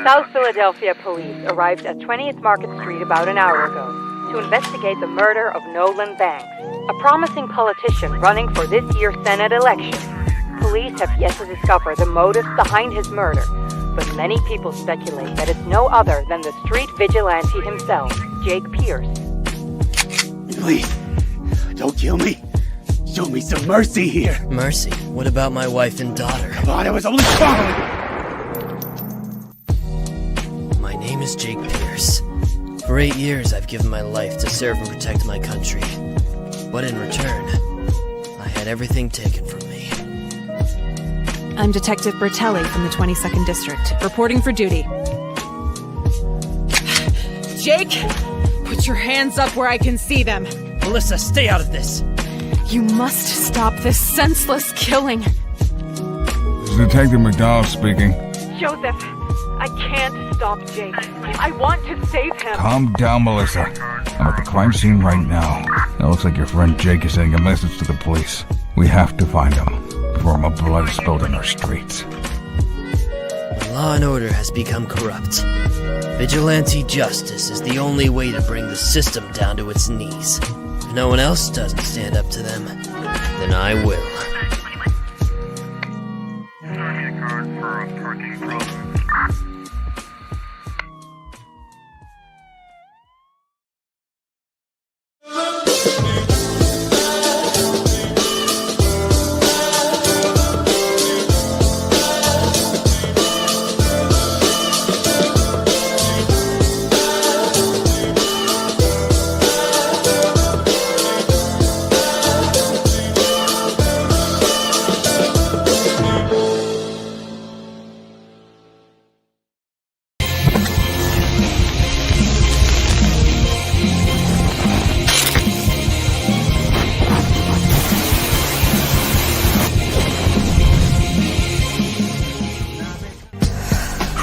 South Philadelphia police arrived at 20th Market Street about an hour ago to investigate the murder of Nolan Banks, a promising politician running for this year's Senate election. Police have yet to discover the motives behind his murder, but many people speculate that it's no other than the street vigilante himself, Jake Pierce. Please, don't kill me. Show me some mercy here. Mercy? What about my wife and daughter? Come on, I was only following. My name is Jake Pierce. For 8 years, I've given my life to serve and protect my country. But in return, I had everything taken from me. I'm Detective Bertelli from the 22nd District, reporting for duty. Jake, put your hands up where I can see them. Melissa, stay out of this! You must stop this senseless killing. This is Detective McDowell speaking. Joseph, I can't stop Jake. I want to save him. Calm down, Melissa. I'm at the crime scene right now. It looks like your friend Jake is sending a message to the police. We have to find him before more blood is spilled in our streets. The law and order has become corrupt. Vigilante justice is the only way to bring the system down to its knees. If no one else doesn't stand up to them, then I will.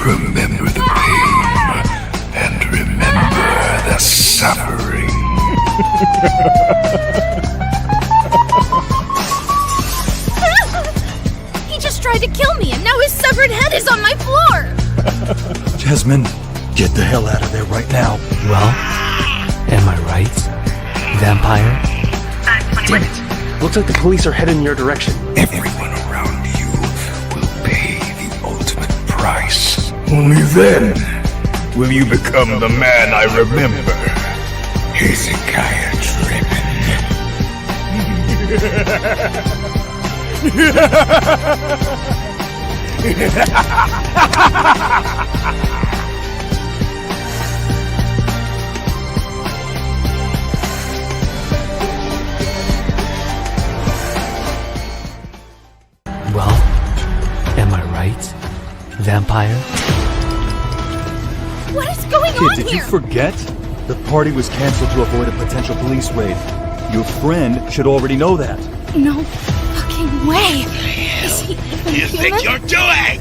Remember the pain, and remember the suffering. He just tried to kill me, and now his severed head is on my floor! Jasmine, get the hell out of there right now. Well, am I right, vampire? Damn it! Looks like the police are heading in your direction. Everyone around you will pay the ultimate price. Only then will you become the man I remember. Hezekiah Well, am I right, vampire? What is going Kid, on did here? you forget? The party was canceled to avoid a potential police raid. Your friend should already know that. No fucking way! Is he even You human? think you're doing?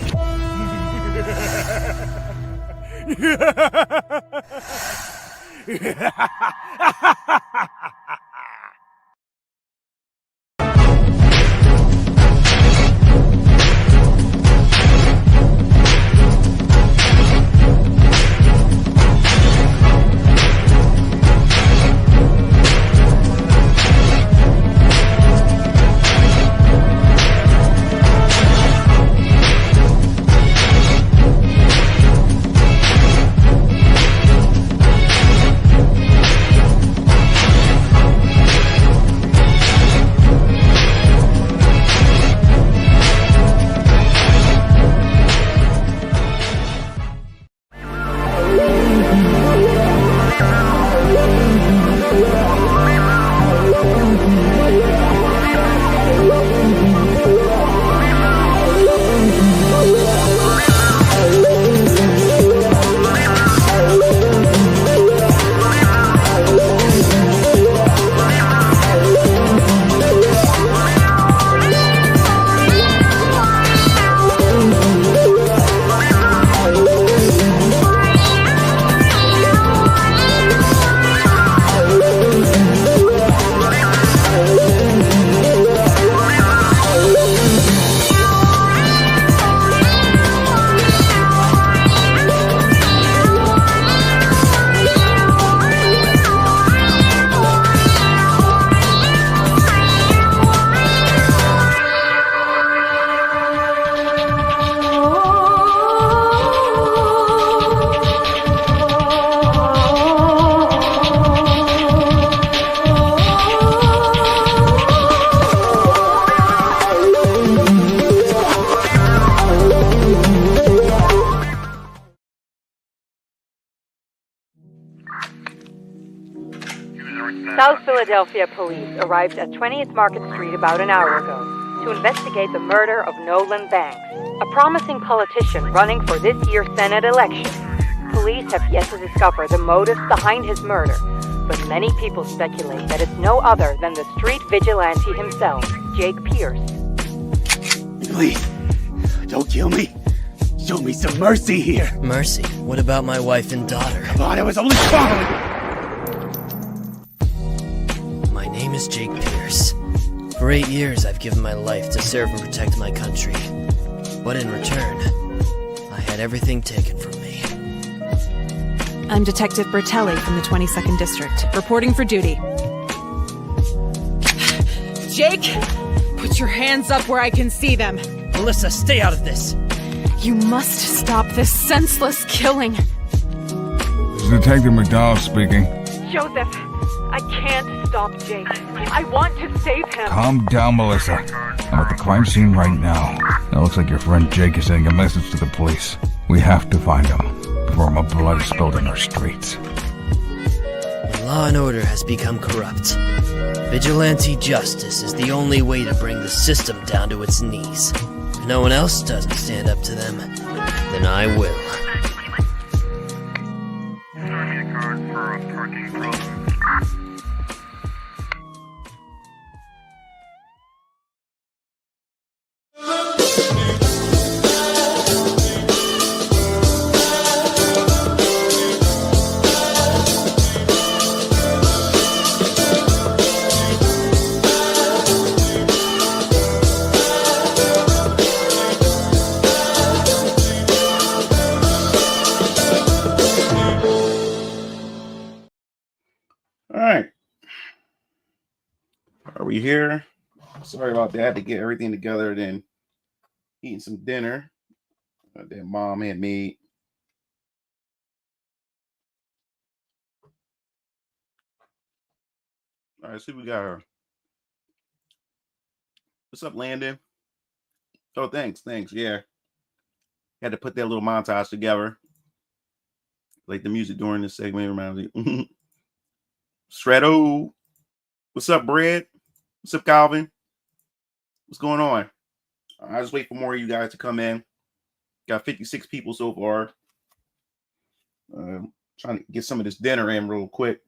Philadelphia police arrived at 20th Market Street about an hour ago to investigate the murder of Nolan Banks, a promising politician running for this year's Senate election. Police have yet to discover the motives behind his murder, but many people speculate that it's no other than the street vigilante himself, Jake Pierce. Please, don't kill me. Show me some mercy here. Mercy? What about my wife and daughter? Come on, I was only following. My name is Jake Pierce. For 8 years, I've given my life to serve and protect my country. But in return, I had everything taken from me. I'm Detective Bertelli from the 22nd District, reporting for duty. Jake, put your hands up where I can see them. Melissa, stay out of this! You must stop this senseless killing. This is Detective McDowell speaking. Joseph, I can't stop Jake. I want to save him. Calm down, Melissa. I'm at the crime scene right now. It looks like your friend Jake is sending a message to the police. We have to find him before more blood is spilled in our streets. The law and order has become corrupt. Vigilante justice is the only way to bring the system down to its knees. If no one else doesn't stand up to them, then I will. All right. Are we here? Sorry about that. I had to get everything together, then eating some dinner that mom had made. All right, see what we got her. What's up, Landon? Oh, thanks. Yeah. Had to put that little montage together. Like the music during this segment reminds me. Shreddo. What's up, Brad? What's up, Calvin? What's going on? I just wait for more of you guys to come in. Got 56 people so far. Trying to get some of this dinner in real quick.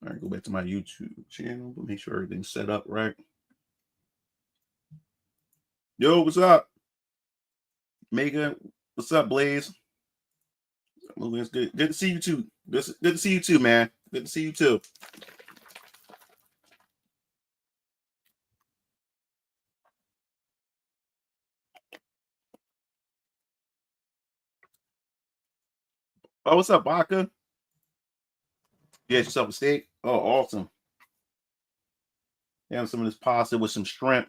All right, go back to my YouTube channel. Make sure everything's set up right. Yo, what's up? Mega, what's up, Blaze? It's good. Good to see you too. Good to see you too, man. Good to see you too. Oh, what's up, Baka? You had yourself a steak? Oh, awesome. Having some of this pasta with some shrimp,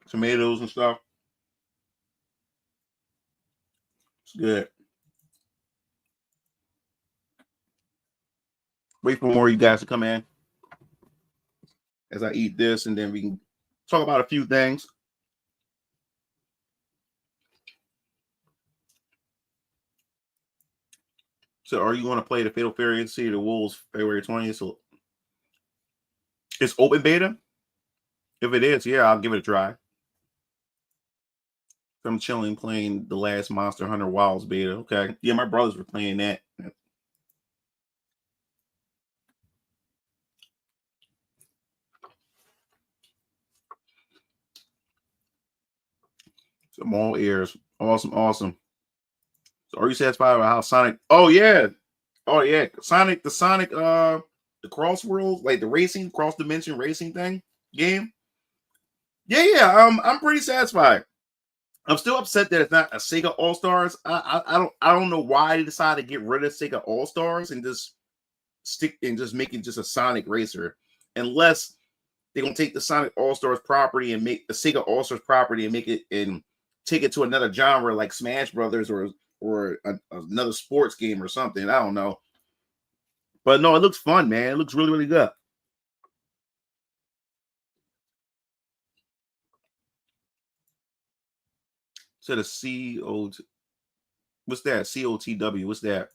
tomatoes and stuff. It's good. Wait for more of you guys to come in as I eat this, and then we can talk about a few things. So are you going to play the Fatal Fury and City of the Wolves February 20th? So it's open beta? If it is, yeah, I'll give it a try. I'm chilling playing the last Monster Hunter Wilds beta. Okay. Yeah, my brothers were playing that. Some all ears. Awesome. So are you satisfied with how Sonic? Oh yeah. Sonic, the cross world, like the racing, cross dimension racing thing game. Yeah. I'm pretty satisfied. I'm still upset that it's not a Sega All Stars. I don't know why they decided to get rid of Sega All Stars and just make it just a Sonic racer, unless they're gonna take the Sonic All Stars property and make the Sega All Stars property and make it and take it to another genre like Smash Brothers or another sports game or something. I don't know, but no, it looks fun, man. It looks really, really good. Instead of COT. What's that? COTW. What's that?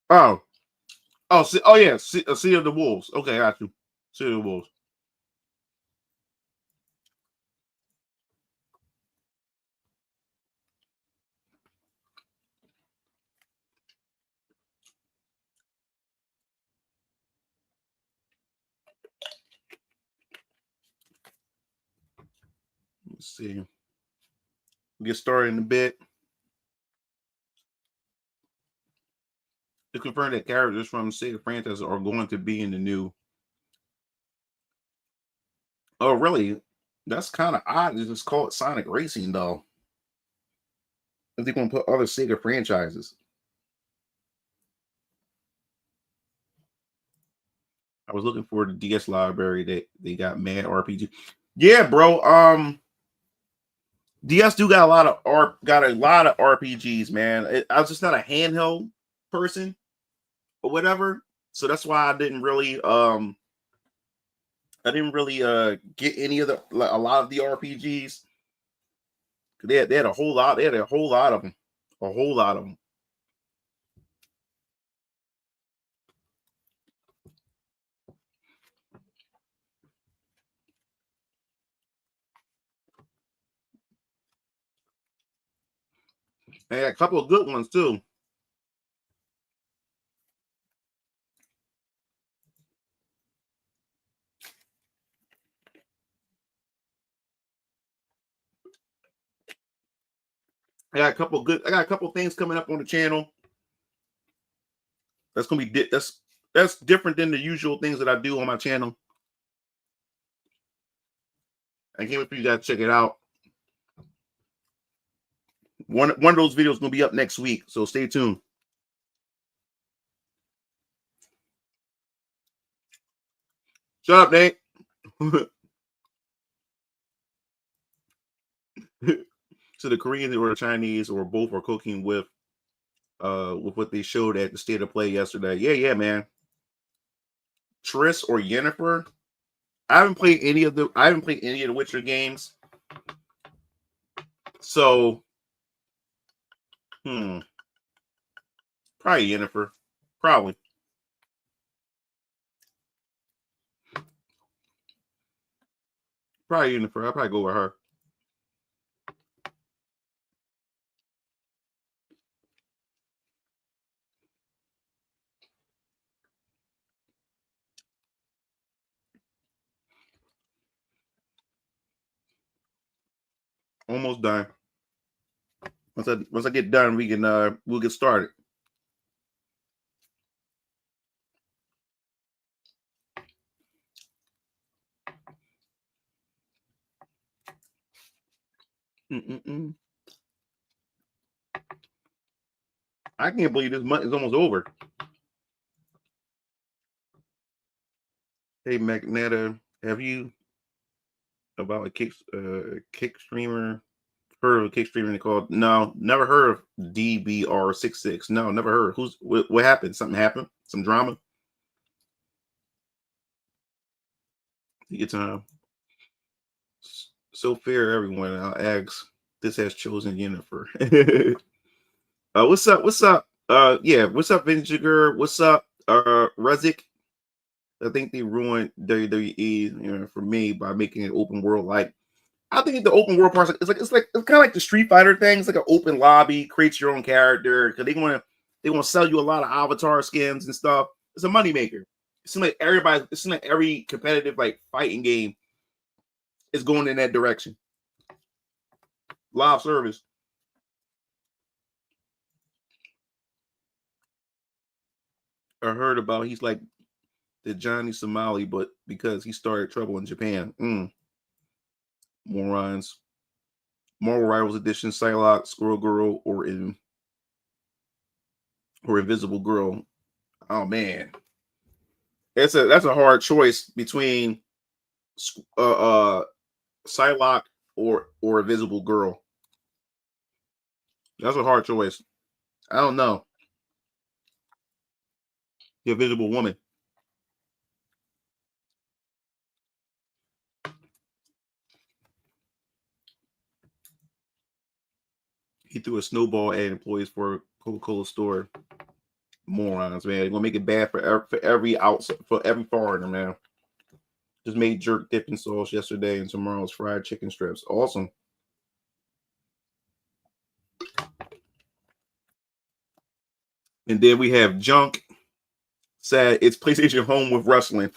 Oh. Oh yeah. Sea of the Wolves. Okay, I got you. Sea of the Wolves. Let's see. We'll get started in a bit. To confirm that characters from the Sega franchise are going to be in the new. Oh, really? That's kind of odd. It's just called Sonic Racing, though. If they're going to put other Sega franchises. I was looking for the DS library that they got Mad RPG. Yeah, bro. DS do got a lot of RPGs, man. I was just not a handheld person or whatever, so that's why I didn't really get any of a lot of the RPGs. They had a whole lot. They had a whole lot of them. A whole lot of them. They had a couple of good ones too. I got a couple of things coming up on the channel. That's gonna be that's different than the usual things that I do on my channel. I can't wait for you guys to check it out. One of those videos is gonna be up next week, so stay tuned. Shut up, Nate. So the Koreans or the Chinese or both are cooking with what they showed at the State of Play yesterday. Yeah, man. Triss or Yennefer. I haven't played any of the Witcher games. So probably Yennefer. Probably. Probably Yennefer. I'll probably go with her. Almost done. Once I get done, we can we'll get started. I can't believe this month is almost over. Hey, Magneta, have you about a kick streamer? Heard of a kick streamer called? No, never heard of DBR66. No, never heard. What happened? Something happened? Some drama? Your time. So fair, everyone. I'll ask. This has chosen Yennefer. What's up? What's up? Yeah, what's up, Vinegar? What's up, Rezik? I think they ruined WWE, for me by making it open world. Like, I think the open world part it's kind of like the Street Fighter thing. It's like an open lobby, create your own character because they want to sell you a lot of avatar skins and stuff. It's a moneymaker. It seems like every competitive like fighting game is going in that direction. Live service. I heard about he's like the Johnny Somali, but because he started trouble in Japan. Morons. Marvel Rivals Edition, Psylocke, Squirrel Girl, or Invisible Girl. Oh man, that's a hard choice between Psylocke or Invisible Girl. That's a hard choice. I don't know. The Invisible Woman. He threw a snowball at employees for a Coca-Cola store. Morons, man. They're gonna make it bad for every foreigner, man. Just made jerk dipping sauce yesterday and tomorrow's fried chicken strips. Awesome. And then we have Junk said it's PlayStation Home with wrestling.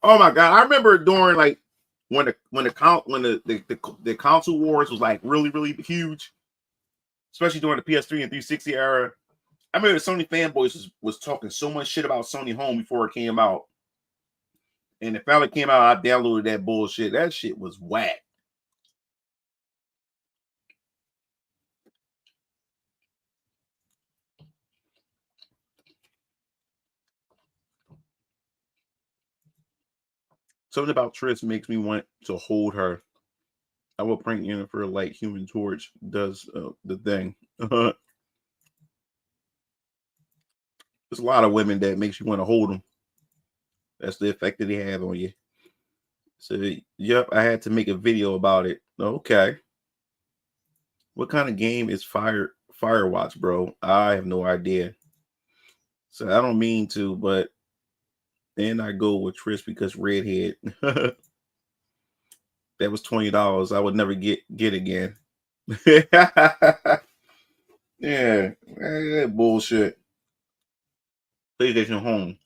Oh my god, I remember during like when the console wars was like really huge, especially during the PS3 and 360 era. I remember the Sony fanboys was talking so much shit about Sony Home before it came out. And it finally came out, I downloaded that bullshit. That shit was whack. Something about Trish makes me want to hold her. I will prank Jennifer like Human Torch does the thing. There's a lot of women that makes you want to hold them. That's the effect that they have on you. So, yep, I had to make a video about it. Okay. What kind of game is Firewatch, bro? I have no idea. So I don't mean to, but then I go with Trish because redhead. That was $20. I would never get again. Yeah, that bullshit. PlayStation Home.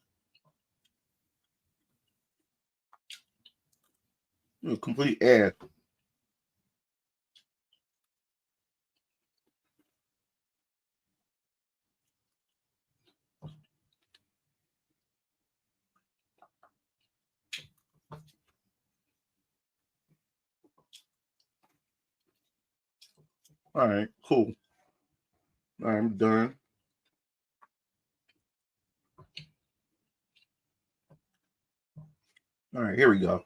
Complete ass. All right, cool. All right, I'm done. All right, here we go.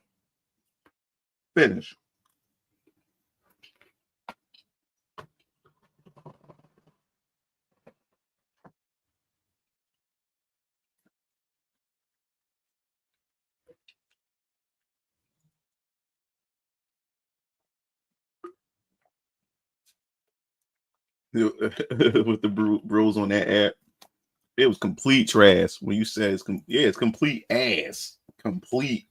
Finish. With the bros on that app, it was complete trash. When you said it's complete ass. Complete.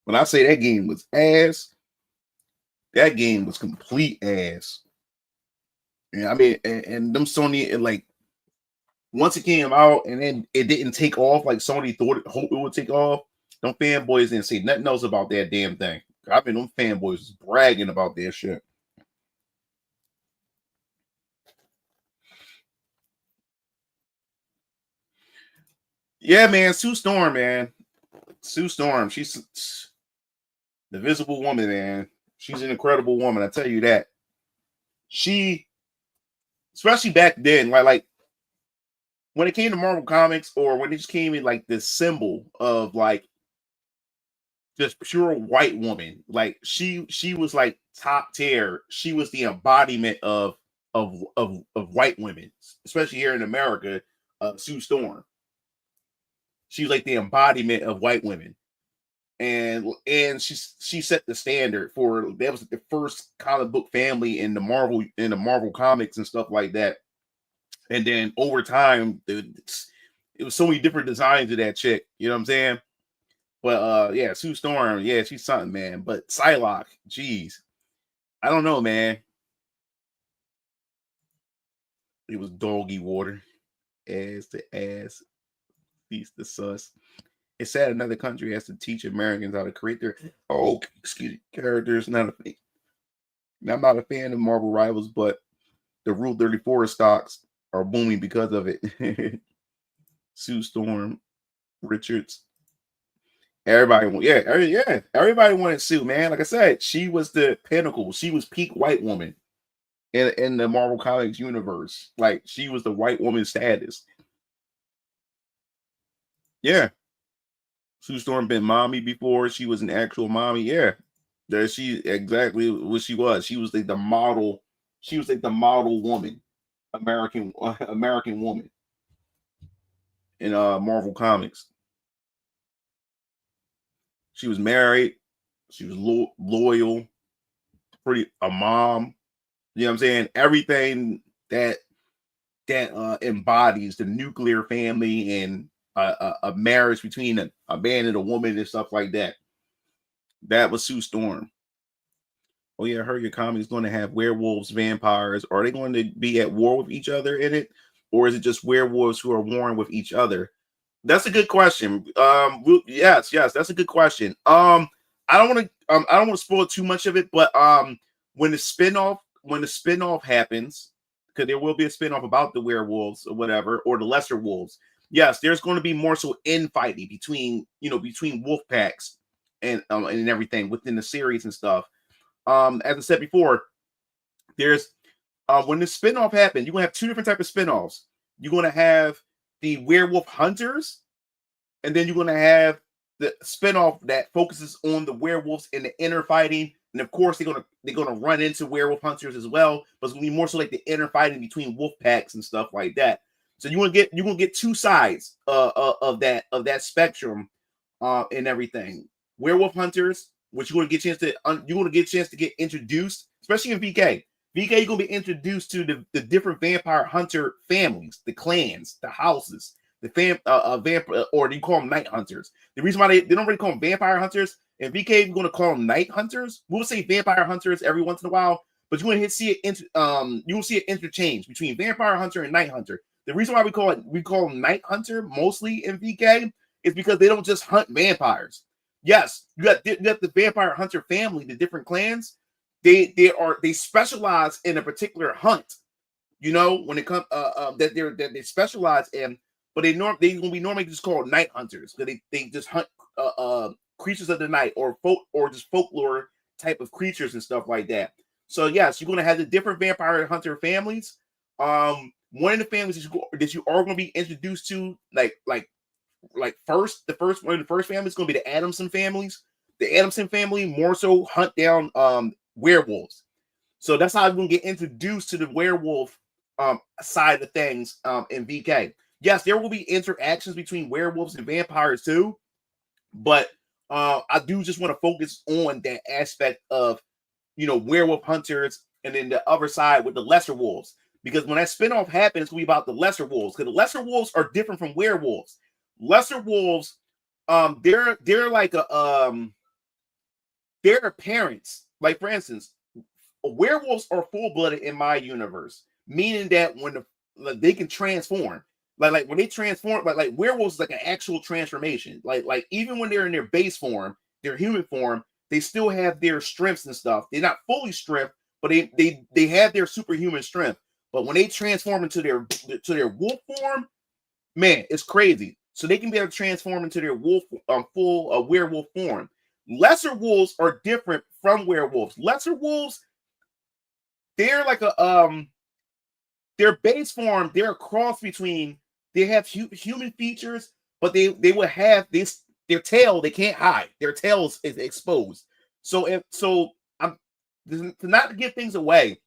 When I say that game was ass, that game was complete ass. Yeah, I mean, and them Sony, and like once it came out and then it didn't take off like Sony hoped it would take off. Them fanboys didn't say nothing else about that damn thing. I mean, them fanboys was bragging about their shit. Yeah, man, Sue Storm, man. Sue Storm, she's the Visible Woman, man. She's an incredible woman, I tell you that. She, especially back then, like when it came to Marvel Comics, or when it just came in like this symbol of like just pure white woman, like she was like top tier. She was the embodiment of white women, especially here in America. Sue Storm. She was like the embodiment of white women. And she set the standard for that was the first comic book family in the Marvel comics and stuff like that. And then over time, it was so many different designs of that chick. You know what I'm saying? But yeah, Sue Storm, yeah, she's something, man. But Psylocke, geez, I don't know, man. It was doggy water, ass to ass, piece the sus. It's sad another country has to teach Americans how to create their characters. I'm not a fan of Marvel Rivals, but the Rule 34 stocks are booming because of it. Sue Storm, Richards, everybody wanted Sue, man. Like I said, she was the pinnacle. She was peak white woman in the Marvel Comics universe. Like she was the white woman status. Yeah. Sue Storm been mommy before. She was an actual mommy. Yeah. That she exactly what she was. She was like the model. She was like the model woman, American woman in Marvel Comics. She was married. She was loyal, a mom. You know what I'm saying? Everything that embodies the nuclear family and a marriage between a man and a woman and stuff like that. That was Sue Storm. Oh yeah, I heard your comedy is going to have werewolves, vampires. Are they going to be at war with each other in it, or is it just werewolves who are warring with each other? That's a good question. Yes, that's a good question. I don't want to spoil too much of it, but when the spinoff happens, because there will be a spinoff about the werewolves or whatever, or the lesser wolves. Yes, there's going to be more so infighting between wolf packs and everything within the series and stuff. As I said before, there's when the spinoff happens, you're gonna have two different types of spinoffs. You're gonna have the werewolf hunters, and then you're gonna have the spinoff that focuses on the werewolves and the inner fighting. And of course, they're gonna run into werewolf hunters as well, but it's gonna be more so like the inner fighting between wolf packs and stuff like that. So you're gonna get two sides of that spectrum and everything. Werewolf hunters, which you're gonna get a chance to get introduced, especially in VK. VK, you're gonna be introduced to the different vampire hunter families, the clans, the houses, the vampire, or you call them night hunters. The reason why they don't really call them vampire hunters in VK, you're gonna call them night hunters. We'll say vampire hunters every once in a while, but you're gonna see it interchange between vampire hunter and night hunter. The reason why we call them night hunter mostly in VK is because they don't just hunt vampires. Yes, you got the vampire hunter family, the different clans. They specialize in a particular hunt. You know, when it comes that they specialize in, but they gonna be normally just called night hunters because they just hunt creatures of the night or just folklore type of creatures and stuff like that. So yes, you're gonna have the different vampire hunter families. One of the families that you are gonna be introduced to, the first family is going to be the Adamson families. The Adamson family more so hunt down werewolves. So that's how I'm going to get introduced to the werewolf side of things in VK. Yes, there will be interactions between werewolves and vampires too, but I do just want to focus on that aspect of werewolf hunters, and then the other side with the lesser wolves. Because when that spinoff happens, it's going to be about the lesser wolves. Because the lesser wolves are different from werewolves. Lesser wolves, they're like they're parents. Like for instance, werewolves are full-blooded in my universe, meaning that when they can transform, like when they transform, like werewolves is like an actual transformation. Like even when they're in their base form, their human form, they still have their strengths and stuff. They're not fully strength, but they have their superhuman strength. But when they transform into their wolf form, man, it's crazy. So they can be able to transform into their full werewolf form. Lesser wolves are different from werewolves. Lesser wolves, they're like their base form, they're a cross between, they have human features, but they will have their tail, they can't hide. Their tail is exposed. To not give things away,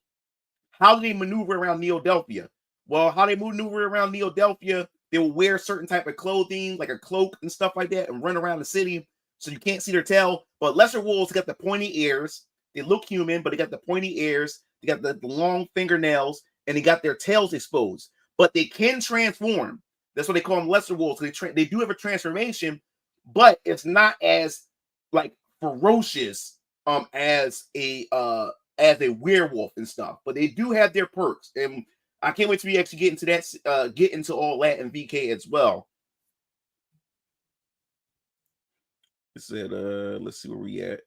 how do they maneuver around Neodelphia? Well, how they maneuver around Neodelphia, they will wear certain type of clothing, like a cloak and stuff like that, and run around the city so you can't see their tail. But lesser wolves got the pointy ears. They look human, but they got the pointy ears. They got the long fingernails, and they got their tails exposed. But they can transform. That's what they call them, lesser wolves. They do have a transformation, but it's not as like ferocious as a werewolf and stuff. But they do have their perks, and I can't wait till we actually get into that, get into all that in VK as well. It said, let's see where we at.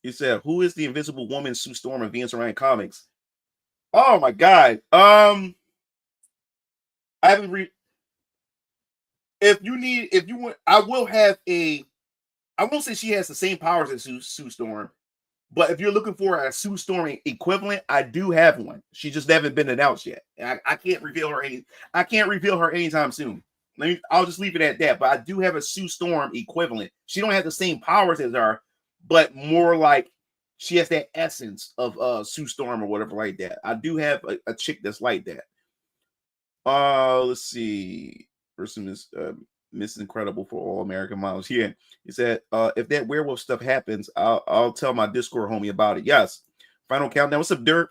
It said, who is the Invisible Woman, Sue Storm, in Venus Orion Comics? Oh my God. I haven't if you want, I will have I won't say she has the same powers as Sue Storm. But if you're looking for a Sue Storm equivalent, I do have one. She just haven't been announced yet. I can't reveal her anytime soon. I'll just leave it at that. But I do have a Sue Storm equivalent. She don't have the same powers as her, but more like she has that essence of Sue Storm or whatever like that. I do have a chick that's like that. Let's see. Person is Miss Incredible for All American Miles. Here, he said, if that werewolf stuff happens, I'll tell my Discord homie about it. Yes, Final countdown. What's up, Dirt?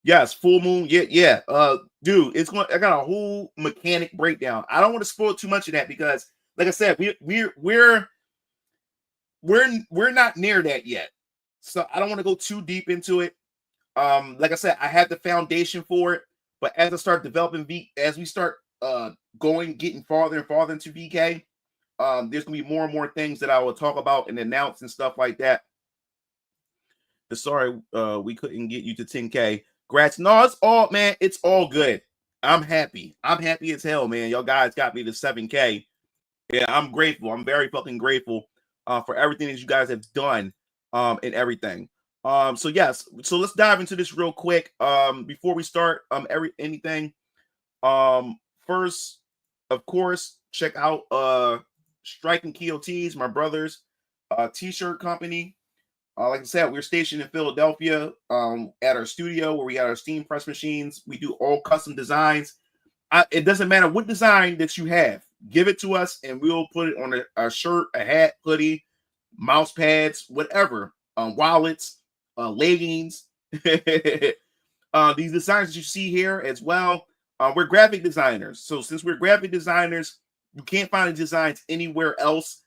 Yes, full moon. Yeah. Dude, it's going. I got a whole mechanic breakdown. I don't want to spoil too much of that because, like I said, we're not near that yet. So I don't want to go too deep into it. Like I said, I have the foundation for it, but as I start developing as we start getting farther and farther into VK, there's gonna be more and more things that I will talk about and announce and stuff like that. Sorry, we couldn't get you to 10K. Grats. No, it's all, man, it's all good. I'm happy. I'm happy as hell, man. Y'all guys got me to 7K. Yeah, I'm grateful. I'm very fucking grateful for everything that you guys have done and everything. So yes, so let's dive into this real quick. Before we start anything. First, of course, check out Striking Keys, my brother's t-shirt company. Like I said, we're stationed in Philadelphia at our studio where we got our steam press machines. We do all custom designs. It doesn't matter what design that you have. Give it to us and we'll put it on a shirt, a hat, hoodie, mouse pads, whatever, wallets, leggings. These designs that you see here as well. We're graphic designers. So since we're graphic designers, you can't find the designs anywhere else.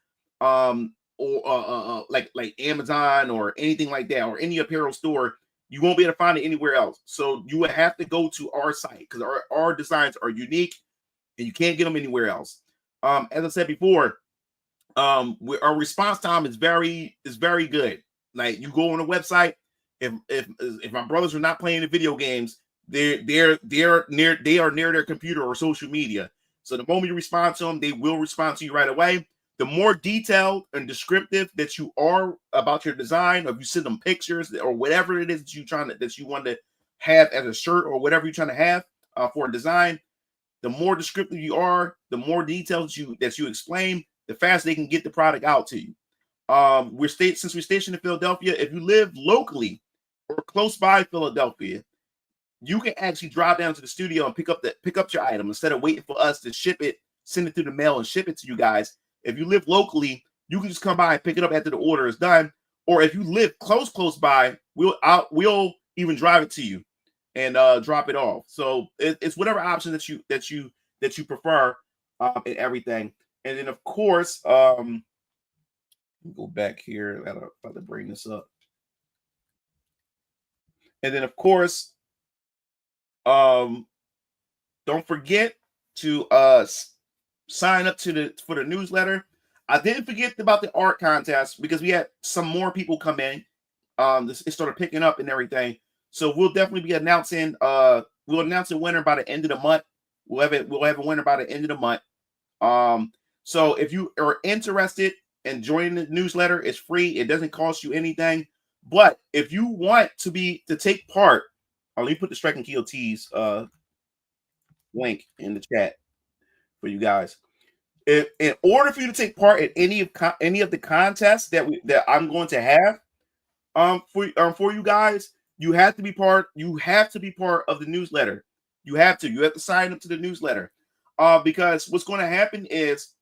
Or like Amazon or anything like that, or any apparel store. You won't be able to find it anywhere else. So you would have to go to our site because our designs are unique and you can't get them anywhere else. As I said before, our response time is very good. Like you go on the website, if my brothers are not playing the video games, they are near their computer or social media. So the moment you respond to them, they will respond to you right away. The more detailed and descriptive that you are about your design, or if you send them pictures or whatever it is that you want to have as a shirt or whatever you're trying to have for a design, the more descriptive you are, the more details that you explain, the faster they can get the product out to you. Since we're stationed in Philadelphia, if you live locally or close by Philadelphia, you can actually drive down to the studio and pick up your item instead of waiting for us to ship it, send it through the mail, and ship it to you guys. If you live locally, you can just come by and pick it up after the order is done. Or if you live close by, we'll even drive it to you and drop it off. So it's whatever option that you prefer and everything. And then of course, go back here. I'm about to bring this up. And then of course, don't forget to sign up for the newsletter. I didn't forget about the art contest because we had some more people come in. It started picking up and everything. So we'll definitely be announcing. We'll announce a winner by the end of the month. We'll have a winner by the end of the month. So if you are interested in joining the newsletter, it's free. It doesn't cost you anything. But if you want to take part, let me put the Striking Keys link in the chat for you guys. In order for you to take part in any of the contests that I'm going to have for you guys, you have to be part of the newsletter. You have to sign up to the newsletter. Because what's going to happen is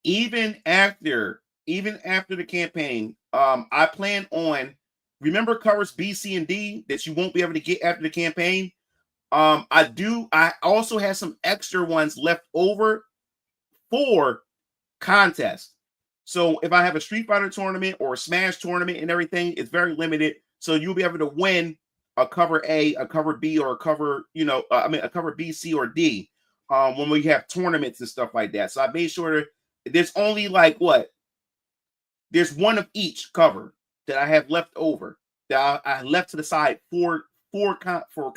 even after the campaign, I plan on, remember covers B, C, and D that you won't be able to get after the campaign. I also have some extra ones left over for contests. So if I have a Street Fighter tournament or a Smash tournament and everything, it's very limited. So you'll be able to win a cover A, a cover B, or a cover, a cover B, C, or D when we have tournaments and stuff like that. So I made sure there's only there's one of each cover that I have left over that I left to the side for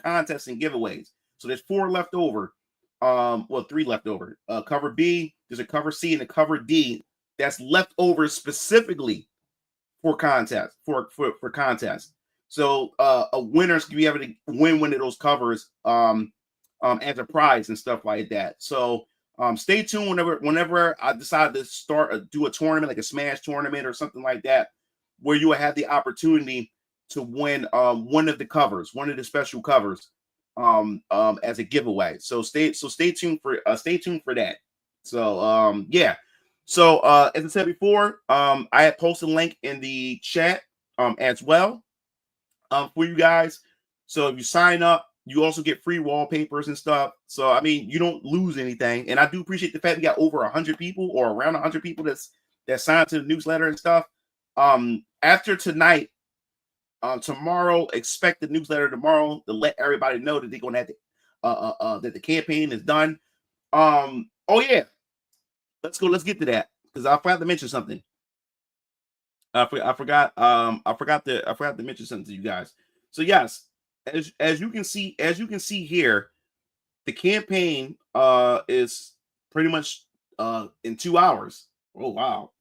contests and giveaways. So there's 4 left over. 3 left over. Cover B, there's a cover C, and a cover D that's left over specifically for contest for contests. So a winner's gonna be able to win one of those covers as a prize and stuff like that. So stay tuned whenever I decide to do a tournament, like a Smash tournament or something like that, where you will have the opportunity to win one of the special covers as a giveaway. So stay tuned for that. So yeah. So as I said before, I had posted a link in the chat as well for you guys. So if you sign up, you also get free wallpapers and stuff. So I mean, you don't lose anything. And I do appreciate the fact we got over 100 people or around 100 people that signed to the newsletter and stuff. After tonight, tomorrow, expect the newsletter tomorrow to let everybody know that they're gonna have to, that the campaign is done. Oh yeah, let's get to that because I forgot to mention something. I forgot to mention something to you guys. So yes, as you can see here, the campaign is pretty much in 2 hours. Oh wow.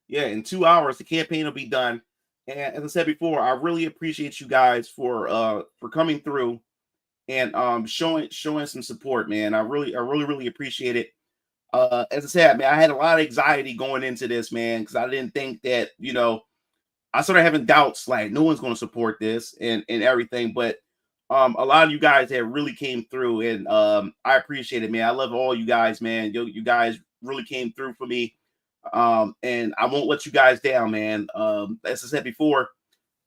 Yeah, in 2 hours the campaign will be done. And as I said before, I really appreciate you guys for coming through and showing some support, man. I really appreciate it. As I said, man, I had a lot of anxiety going into this, man, because I didn't think that, I started having doubts like no one's going to support this and everything. But a lot of you guys that really came through, and I appreciate it, man. I love all you guys, man. You guys really came through for me. And I won't let you guys down, man. As I said before,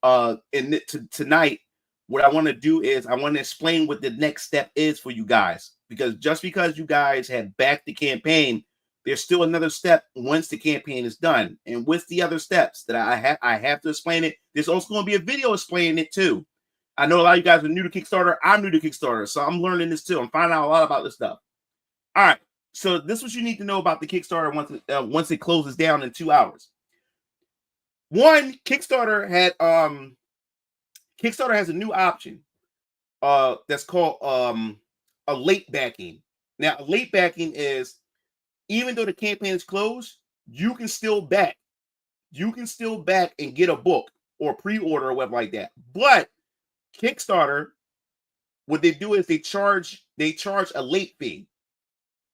tonight, what I want to do is I want to explain what the next step is for you guys, because just because you guys have backed the campaign, there's still another step once the campaign is done. And what's the other steps that I have to explain it? There's also going to be a video explaining it too. I know a lot of you guys are new to Kickstarter. I'm new to Kickstarter, so I'm learning this too. I'm finding out a lot about this stuff. All right. So this is what you need to know about the Kickstarter once it closes down in 2 hours. One, Kickstarter has a new option that's called a late backing. Now, a late backing is, even though the campaign is closed, you can still back. You can still back and get a book or pre-order or whatever like that. But Kickstarter, what they do is they charge a late fee.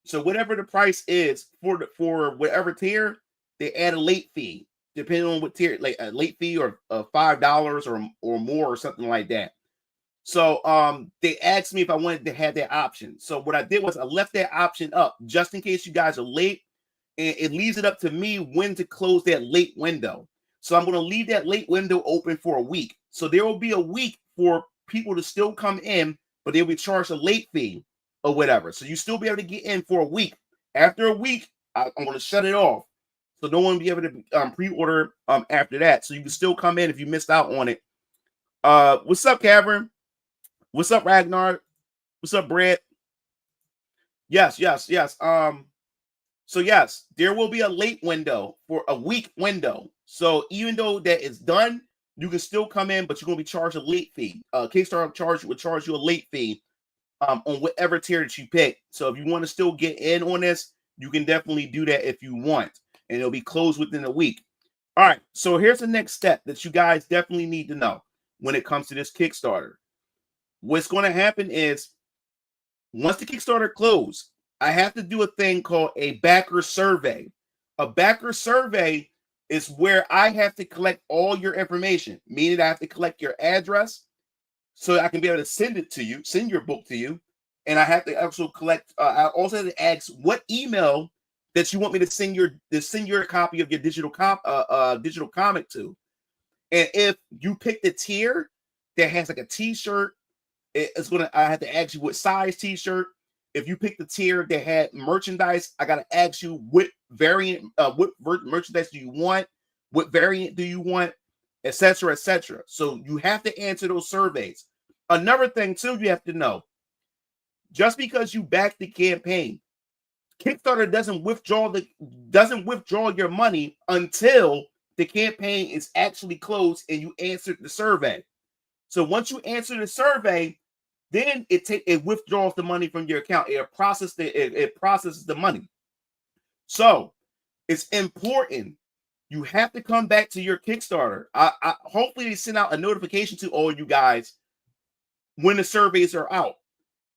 So whatever the price is for whatever tier, they add a late fee, depending on what tier, like a late fee or $5 or more or something like that. So they asked me if I wanted to have that option. So what I did was I left that option up just in case you guys are late, and it leaves it up to me when to close that late window. So I'm going to leave that late window open for a week. So there will be a week for people to still come in, but they'll be charged a late fee or whatever. So you still be able to get in for a week. After a week, I'm going to shut it off. So no one will be able to pre-order after that. So you can still come in if you missed out on it. What's up, Cavern? What's up, Ragnar? What's up, Brett? Yes. So yes, there will be a late window for a week window. So even though that is done, you can still come in, but you're going to be charged a late fee. Kickstarter would charge you a late fee on whatever tier that you pick. So if you want to still get in on this, you can definitely do that if you want, and it'll be closed within a week. All right, so here's the next step that you guys definitely need to know when it comes to this Kickstarter. What's going to happen is, once the Kickstarter closes, I have to do a thing called a backer survey. A backer survey is where I have to collect all your information, meaning I have to collect your address, so I can be able to send it to you, send your book to you. And I have to also collect, I also have to ask what email that you want me to send your copy of your digital comic to. And if you pick the tier that has like a t-shirt, I have to ask you what size t-shirt. If you pick the tier that had merchandise, I got to ask you what variant, what merchandise do you want? What variant do you want? Etc. So you have to answer those surveys. Another thing too, you have to know, just because you back the campaign, Kickstarter doesn't withdraw your money until the campaign is actually closed and you answered the survey. So once you answer the survey, then it withdraws the money from your account. It processes the money. So it's important. You have to come back to your Kickstarter. Hopefully they send out a notification to all you guys when the surveys are out.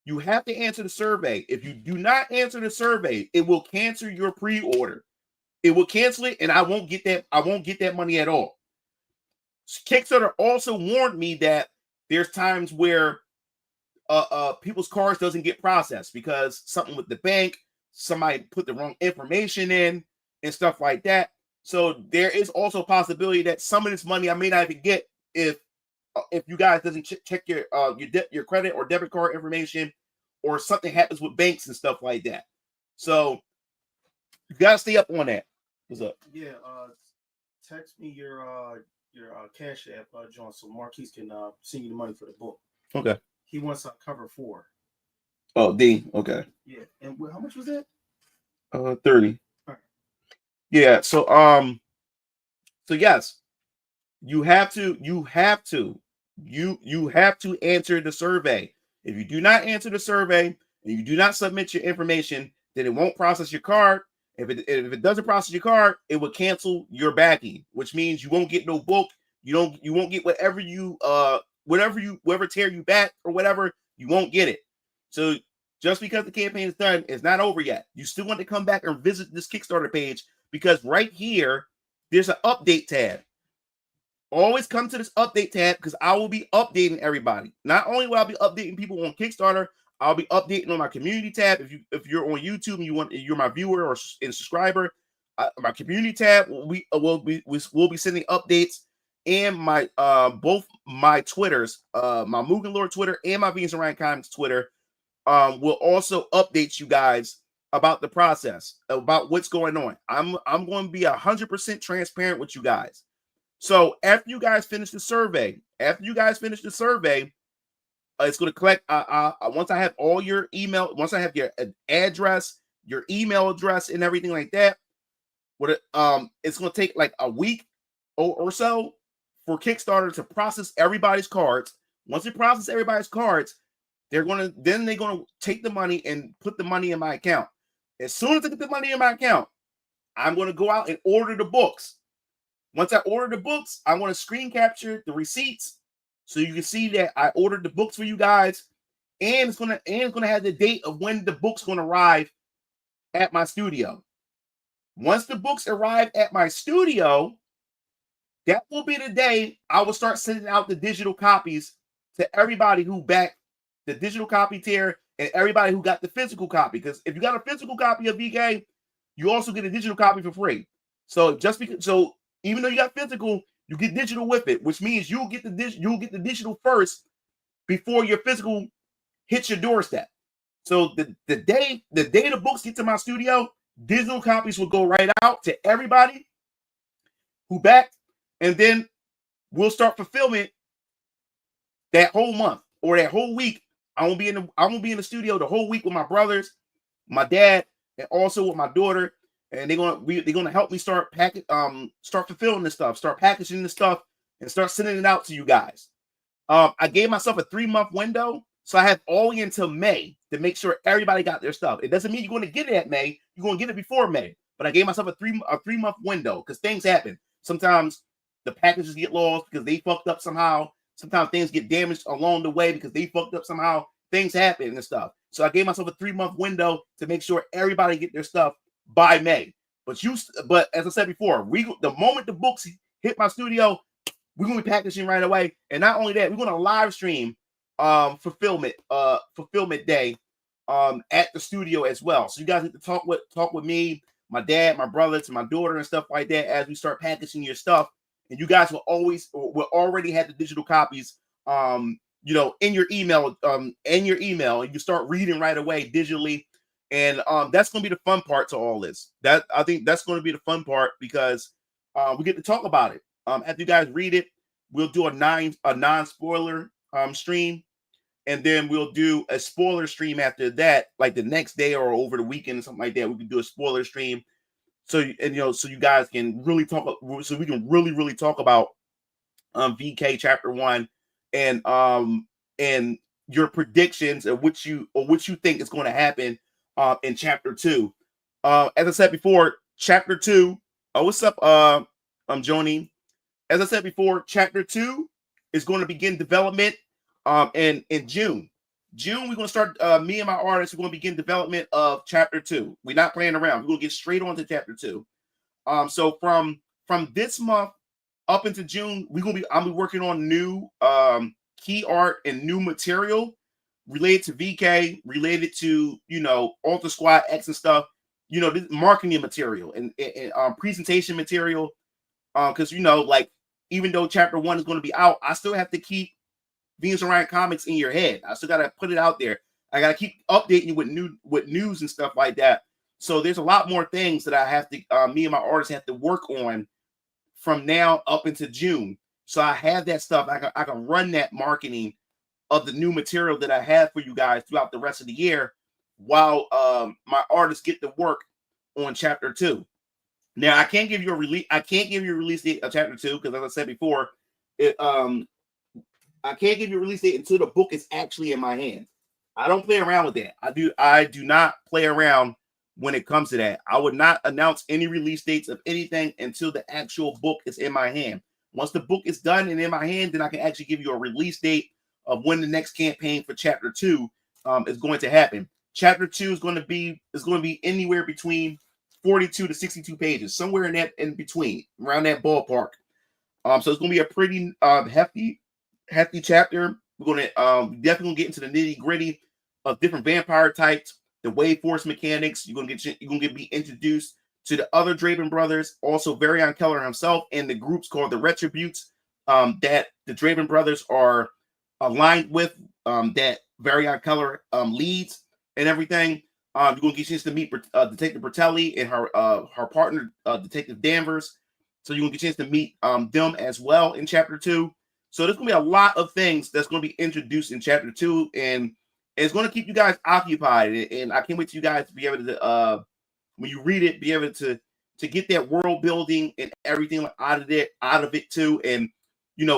You have to answer the survey. If you do not answer the survey, it will cancel your pre-order. It will cancel it, and I won't get that money at all. Kickstarter also warned me that there's times where people's cards doesn't get processed because something with the bank, somebody put the wrong information in and stuff like that. So there is also a possibility that some of this money I may not even get if you guys doesn't check your credit or debit card information, or something happens with banks and stuff like that. So you gotta stay up on that. What's up? Yeah, text me your Cash App, John, so Marquise can send you the money for the book. Okay. He wants cover 4. Oh, D. Okay. Yeah, and how much was that? 30. Right. Yeah. So yes, you have to answer the survey. If you do not answer the survey and you do not submit your information, then it won't process your card. If it doesn't process your card, it will cancel your backing, which means you won't get no book. You won't get whatever tear you back or whatever, you won't get it. So just because the campaign is done, it's not over yet. You still want to come back and visit this Kickstarter page, because right here, there's an update tab. Always come to this update tab, because I will be updating everybody. Not only will I be updating people on Kickstarter, I'll be updating on my community tab. If you're on YouTube and you're my viewer or subscriber, my community tab will be sending updates, and my both my Twitters, my Mugen Lord Twitter and my Venus and Ryan Comics Twitter, will also update you guys about the process, about what's going on. I'm going to be 100% transparent with you guys. So after you guys finish the survey, it's going to collect. Once I have all your email, once I have your address, your email address, and everything like that, it's going to take like a week or so for Kickstarter to process everybody's cards. Once it processes everybody's cards, they're going to take the money and put the money in my account. As soon as I get the money in my account, I'm going to go out and order the books. Once I order the books, I want to screen capture the receipts so you can see that I ordered the books for you guys, and it's gonna have the date of when the book's going to arrive at my studio. Once the books arrive at my studio, that will be the day I will start sending out the digital copies to everybody who backed the digital copy tier and everybody who got the physical copy. Because if you got a physical copy of VK, you also get a digital copy for free. So even though you got physical, you get digital with it, which means you'll get the digital first before your physical hits your doorstep. So the day the books get to my studio, digital copies will go right out to everybody who backed, and then we'll start fulfillment that whole month or that whole week. I won't be in the studio the whole week with my brothers, my dad, and also with my daughter. And they're gonna help me start fulfilling this stuff, start packaging this stuff, and start sending it out to you guys. I gave myself a 3-month window, so I have all the way until May to make sure everybody got their stuff. It doesn't mean you're going to get it at May; you're going to get it before May. But I gave myself a 3-month window, because things happen. Sometimes the packages get lost because they fucked up somehow. Sometimes things get damaged along the way because they fucked up somehow. Things happen and stuff. So I gave myself a 3-month window to make sure everybody get their stuff by May. But as I said before, the moment the books hit my studio, we're gonna be packaging right away. And not only that, we're gonna live stream fulfillment day at the studio as well. So you guys need to talk with me, my dad, my brothers, and my daughter and stuff like that as we start packaging your stuff. And you guys will already have the digital copies in your email, and you start reading right away digitally. And that's going to be the fun part to all this. I think that's going to be the fun part, because we get to talk about it. After you guys read it, we'll do a non-spoiler stream, and then we'll do a spoiler stream after that, like the next day or over the weekend or something like that. We can do a spoiler stream, so you guys can really talk. So we can really talk about VK Chapter 1 and your predictions of what you think is going to happen in Chapter 2. As I said before, Chapter 2. Oh, what's up, Joni? As I said before, Chapter 2 is going to begin development in June. We're going to start, me and my artists are going to begin development of Chapter 2. We're not playing around. We're going to get straight on to Chapter 2. So from this month up into June, I'll be working on new key art and new material related to VK, related to Alter Squad X and stuff. this marketing material and presentation material. Because like, even though chapter 1 is going to be out, I still have to keep Venus and Ryan Comics in your head. I still gotta put it out there. I gotta keep updating you with news and stuff like that. So there's a lot more things that I have to, me and my artists have to work on from now up into June. So I have that stuff. I can run that marketing of the new material that I have for you guys throughout the rest of the year, while my artists get to work on chapter 2. Now I can't give you a release. I can't give you a release date of chapter 2 because, as I said before, I can't give you a release date until the book is actually in my hand. I don't play around with that. I do not play around when it comes to that. I would not announce any release dates of anything until the actual book is in my hand. Once the book is done and in my hand, then I can actually give you a release date of when the next campaign for chapter 2 is going to happen. Chapter 2 is going to be anywhere between 42 to 62 pages, somewhere in between, around that ballpark. So it's going to be a pretty hefty chapter. We're going to definitely get into the nitty gritty of different vampire types, the wave force mechanics. You're going to be introduced to the other Draven brothers, also Varian Keller himself, and the groups called the Retributes that the Draven brothers are aligned with, that Varian Keller leads and everything. You're going to get a chance to meet Detective Bertelli and her partner, Detective Danvers. So you're going to get a chance to meet them as well in chapter 2. So there's going to be a lot of things that's going to be introduced in chapter 2, and it's going to keep you guys occupied. And I can't wait till you guys to be able to, when you read it, be able to get that world building and everything out of it too, and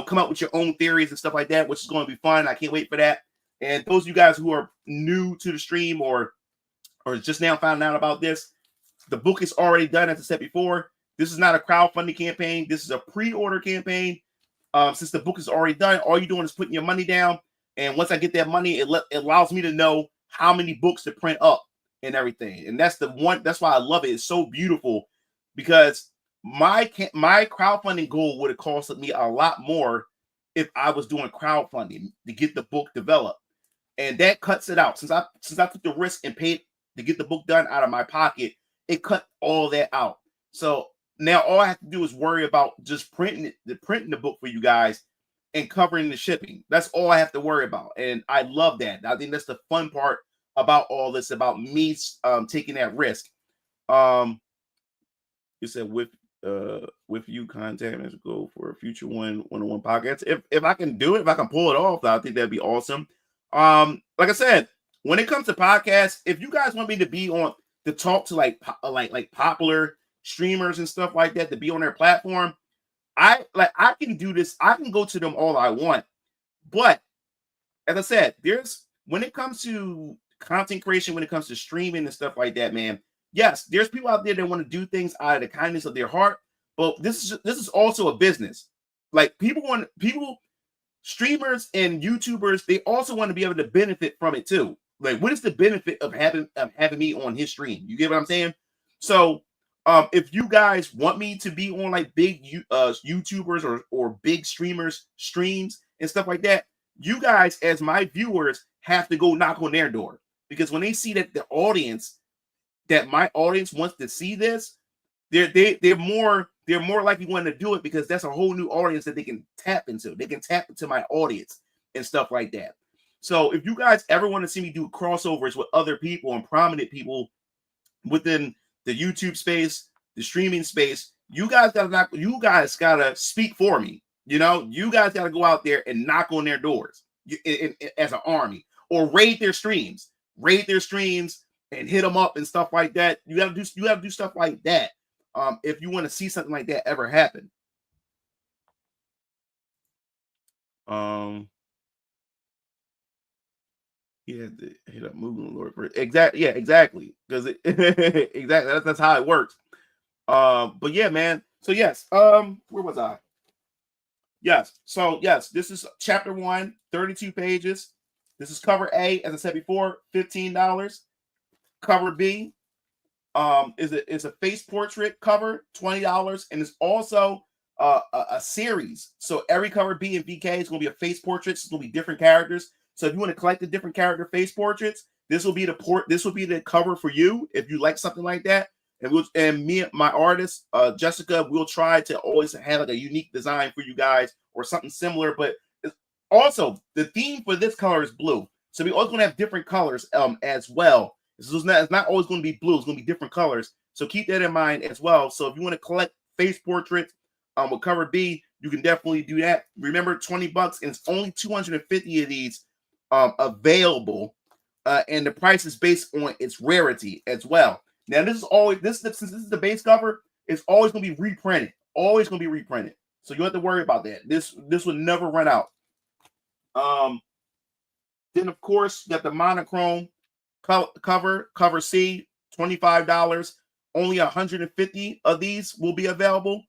come up with your own theories and stuff like that, which is going to be fun. I can't wait for that. And those of you guys who are new to the stream or just now finding out about this, the book is already done, as I said before. This is not a crowdfunding campaign. This is a pre-order campaign. Since the book is already done, all you're doing is putting your money down. And once I get that money, it allows me to know how many books to print up and everything. And that's why I love it. It's so beautiful, because my crowdfunding goal would have costed me a lot more if I was doing crowdfunding to get the book developed. And that cuts it out. Since I took the risk and paid to get the book done out of my pocket, it cut all that out. So now all I have to do is worry about just printing the book for you guys and covering the shipping. That's all I have to worry about. And I love that. I think that's the fun part about all this, about me taking that risk. You said with you, contact us, go for a future one-on-one podcast. If I can do it, if I can pull it off, I think that'd be awesome. Like I said, when it comes to podcasts, if you guys want me to be on to talk to like popular streamers and stuff like that, to be on their platform, I can do this. I can go to them all I want. But as I said, when it comes to content creation, when it comes to streaming and stuff like that, man, yes, there's people out there that want to do things out of the kindness of their heart, but this is also a business. Like streamers and YouTubers, they also want to be able to benefit from it too. Like, what is the benefit of having me on his stream? You get what I'm saying? So if you guys want me to be on like big YouTubers or big streamers streams and stuff like that, you guys as my viewers have to go knock on their door, because when they see that my audience wants to see this, they're more likely wanting to do it, because that's a whole new audience that they can tap into. They can tap into my audience and stuff like that. So if you guys ever want to see me do crossovers with other people and prominent people within the YouTube space, the streaming space, you guys gotta speak for me. You guys gotta go out there and knock on their doors as an army, or raid their streams and hit them up and stuff like that. You gotta do stuff like that if you want to see something like that ever happen. He had to hit up Moving Lord for exactly, yeah, exactly, because exactly that's how it works. But yeah, man. So yes, where was I? Yes. So yes, this is chapter 1, 32 pages. This is cover A, as I said before, $15. Cover B is a face portrait cover, $20, and it's also a series. So every cover B and VK is going to be a face portrait. It's going to be different characters. So if you want to collect the different character face portraits, this will be the cover for you if you like something like that. And me and my artist, Jessica, will try to always have like a unique design for you guys or something similar. But also the theme for this color is blue. So we always going to have different colors as well. It's not always going to be blue. It's going to be different colors. So keep that in mind as well. So if you want to collect face portraits with cover B, you can definitely do that. Remember, $20, and it's only 250 of these available. And the price is based on its rarity as well. Now, since this is the base cover, it's always going to be reprinted. Always going to be reprinted. So you don't have to worry about that. This will never run out. Then, of course, you got the monochrome cover C, $25. Only 150 of these will be available.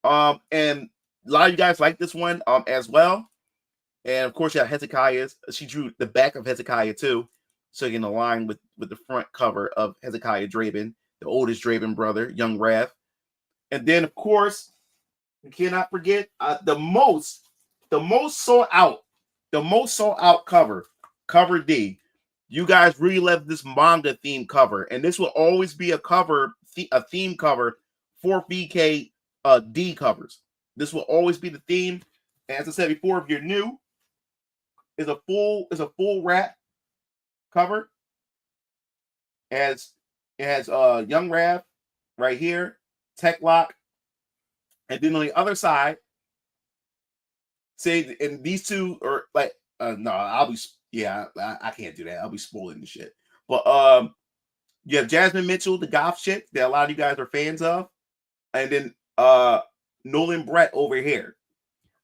And a lot of you guys like this one as well. And of course, you have Hezekiah's. She drew the back of Hezekiah too, so you can align with the front cover of Hezekiah Draven, the oldest Draven brother, young Rav. And then, of course, you cannot forget the most sold out cover D. You guys really love this manga theme cover, and this will always be a theme cover for VK D covers. This will always be the theme. And as I said before, if you're new, is a full wrap cover. It has Young Rav right here, Tech Lock, and then on the other side, say, and these two are like no, I can't do that. I'll be spoiling the shit. But you have Jasmine Mitchell, the goth chick that a lot of you guys are fans of, and then Nolan Brett over here.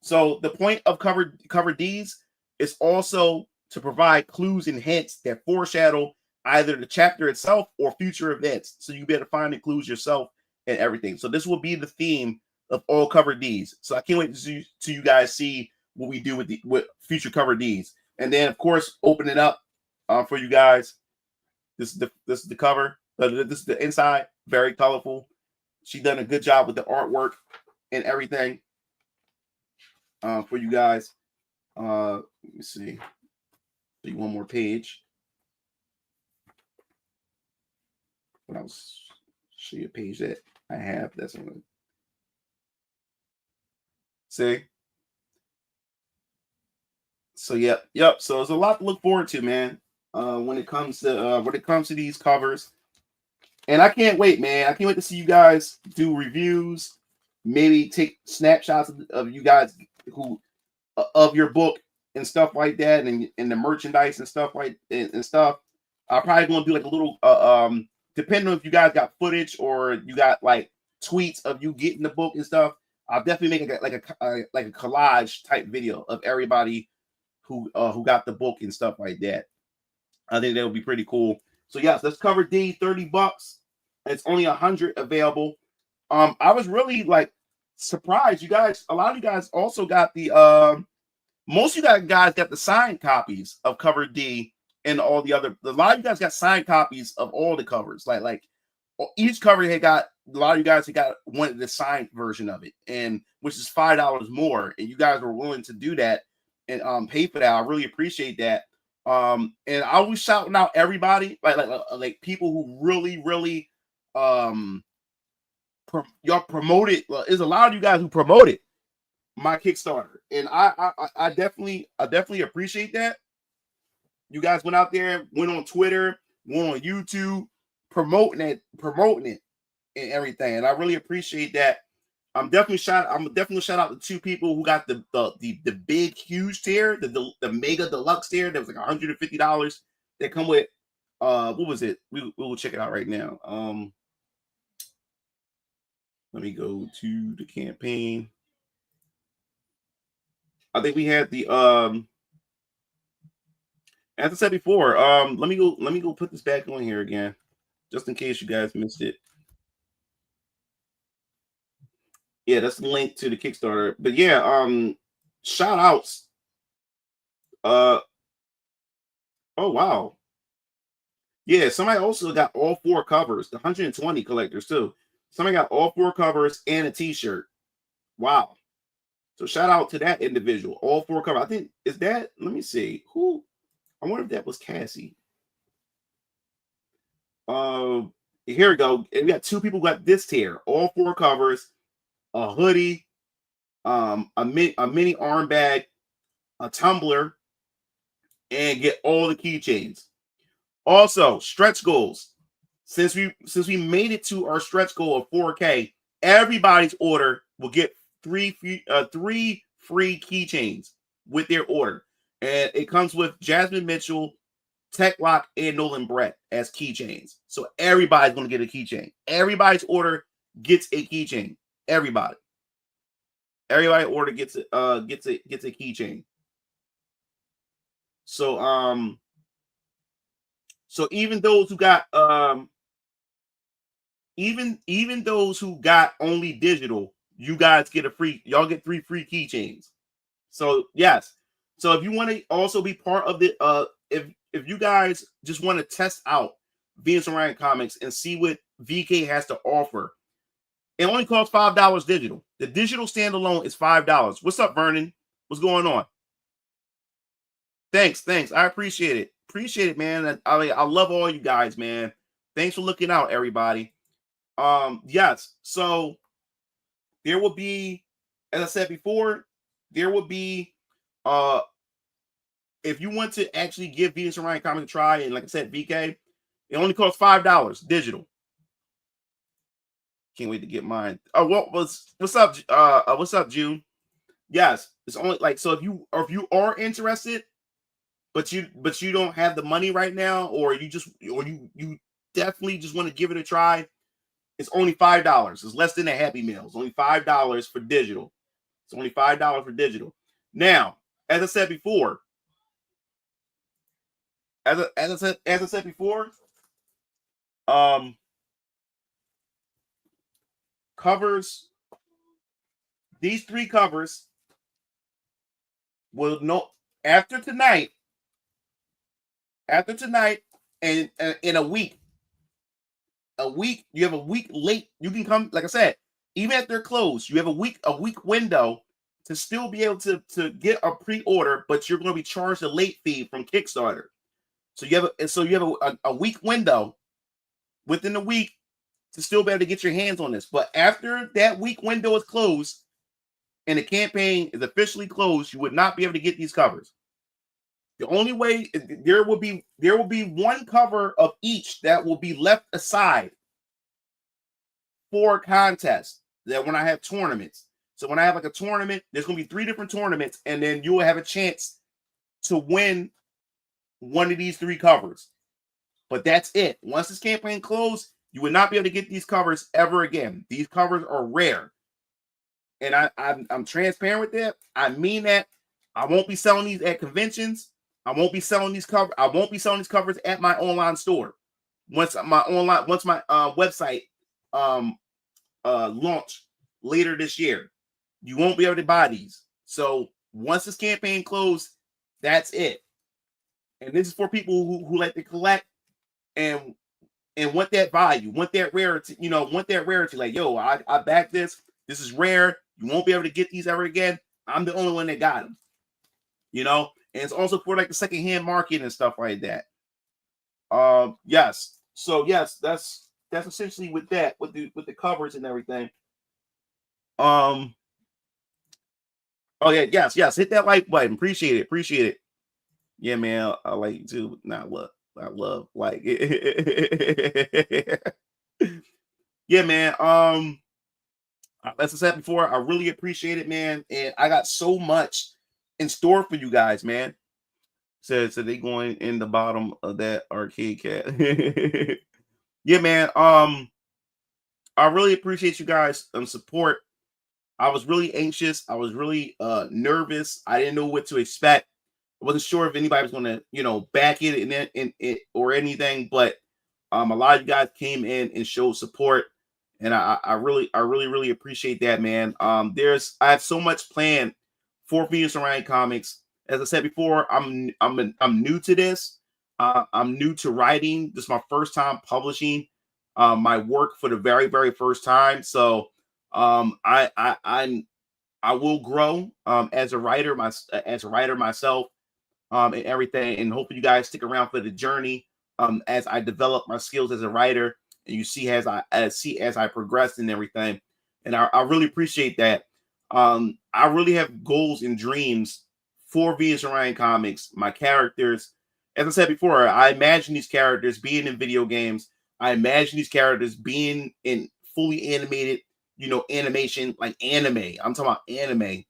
So the point of cover D's is also to provide clues and hints that foreshadow either the chapter itself or future events. So you better find the clues yourself and everything. So this will be the theme of all cover D's. So I can't wait to you guys see what we do with future cover D's. And then, of course, open it up for you guys. This is the cover. This is the inside. Very colorful. She done a good job with the artwork and everything for you guys. Let me see. Do one more page. But I'll show you a page that I have. That's on it. See? So yep. So there's a lot to look forward to, man. When it comes to these covers, and I can't wait, man. I can't wait to see you guys do reviews. Maybe take snapshots of you guys of your book and stuff like that, and the merchandise and stuff and stuff. I'm probably gonna do like a little depending on if you guys got footage or you got like tweets of you getting the book and stuff. I'll definitely make like a collage type video of everybody who got the book and stuff like that. I think that would be pretty cool. So yes, let's cover D, $30. It's only 100 available. I was really like surprised. You guys, a lot of you guys also got the most of you guys got the signed copies of cover D and all the other. A lot of you guys got signed copies of all the covers. Like each cover had got, a lot of you guys had got wanted the signed version of it, and which is $5 more. And you guys were willing to do that and pay for that. I really appreciate that. And I was shouting out everybody, like people who really y'all promoted. Well, there's a lot of you guys who promoted my Kickstarter, and I definitely appreciate that. You guys went out there, went on Twitter, went on YouTube, promoting it and everything, and I really appreciate that. I'm definitely shout out to two people who got the big huge tier, the mega deluxe tier that was like $150. That come with what was it? We will check it out right now. Let me go to the campaign. I think we had the as I said before, let me go put this back on here again, just in case you guys missed it. Yeah, that's the link to the Kickstarter. But yeah, shout outs. Oh wow. Yeah, somebody also got all 4 covers, the 120 collectors too. Somebody got all 4 covers and a t-shirt. Wow. So shout out to that individual. All 4 covers. I think is that, let me see. Who? I wonder if that was Cassie. Here we go. And we got 2 people who got this tier. All 4 covers, a hoodie, a mini arm bag, a tumbler, and get all the keychains. Also, stretch goals. Since we made it to our stretch goal of 4K, everybody's order will get 3 free keychains with their order. And it comes with Jasmine Mitchell, Tech Lock, and Nolan Brett as keychains. So everybody's going to get a keychain. Everybody's order gets a keychain. Everybody order gets a keychain. So so even those who got even those who got only digital, you guys get y'all get 3 free keychains. So yes. So if you want to also be part of the if you guys just want to test out Venus and Ryan Comics and see what VK has to offer, it only costs $5 digital. The digital standalone is $5. What's up, Vernon? What's going on? Thanks. I appreciate it, man. I love all you guys, man. Thanks for looking out, everybody. Yes. So there will be, as I said before, there will be if you want to actually give Venus and Ryan Comics a try, and like I said, VK, it only costs $5 digital. Can't wait to get mine. Oh, what's up? What's up, June? Yes, it's only like, so if you are interested, but you don't have the money right now, or you definitely just want to give it a try, it's only $5. It's less than a Happy Meal. It's only $5 for digital. It's only $5 for digital. Now, as I said before, covers, these 3 covers will know after tonight, and in a week, you have a week late. You can come, like I said, even if they're closed, you have a week window to still be able to get a pre-order, but you're going to be charged a late fee from Kickstarter. So you have a week window within the week to still be able to get your hands on this. But after that week window is closed and the campaign is officially closed, you would not be able to get these covers. The only way, there will be 1 cover of each that will be left aside for contests. That when I have tournaments. So when I have like a tournament, there's going to be 3 different tournaments, and then you will have a chance to win one of these 3 covers. But that's it. Once this campaign closed, you would not be able to get these covers ever again. These covers are rare. And I'm transparent with that. I mean that. I won't be selling these at conventions. I won't be selling these covers at my online store. Once my website launch later this year, you won't be able to buy these. So once this campaign closed, that's it. And this is for people who like to collect and want that value, want that rarity, like, yo, I back this. This is rare. You won't be able to get these ever again. I'm the only one that got them. And it's also for like the secondhand market and stuff like that. Yes. So yes, that's essentially with that, with the covers and everything. Oh yeah, yes. Hit that like button. Appreciate it. Yeah, man. I like you too. I love like it. Yeah, man. As I said before, I really appreciate it, man. And I got so much in store for you guys, man. So they going in the bottom of that arcade cat. Yeah, man. I really appreciate you guys' support. I was really anxious. I was really nervous. I didn't know what to expect. I wasn't sure if anybody was going to, back it or anything. But a lot of you guys came in and showed support, and I really appreciate that, man. I have so much planned for Venus and Ryan Comics. As I said before, I'm new to this. I'm new to writing. This is my first time publishing my work for the very, very first time. So I will grow as a writer myself and everything. And hopefully you guys stick around for the journey as I develop my skills as a writer, and you see as I progressed and everything. And I really appreciate that. I really have goals and dreams for Venus Orion Comics, my characters. As I said before, I imagine these characters being in video games. I imagine these characters being in fully animated, animation, like anime. I'm talking about anime.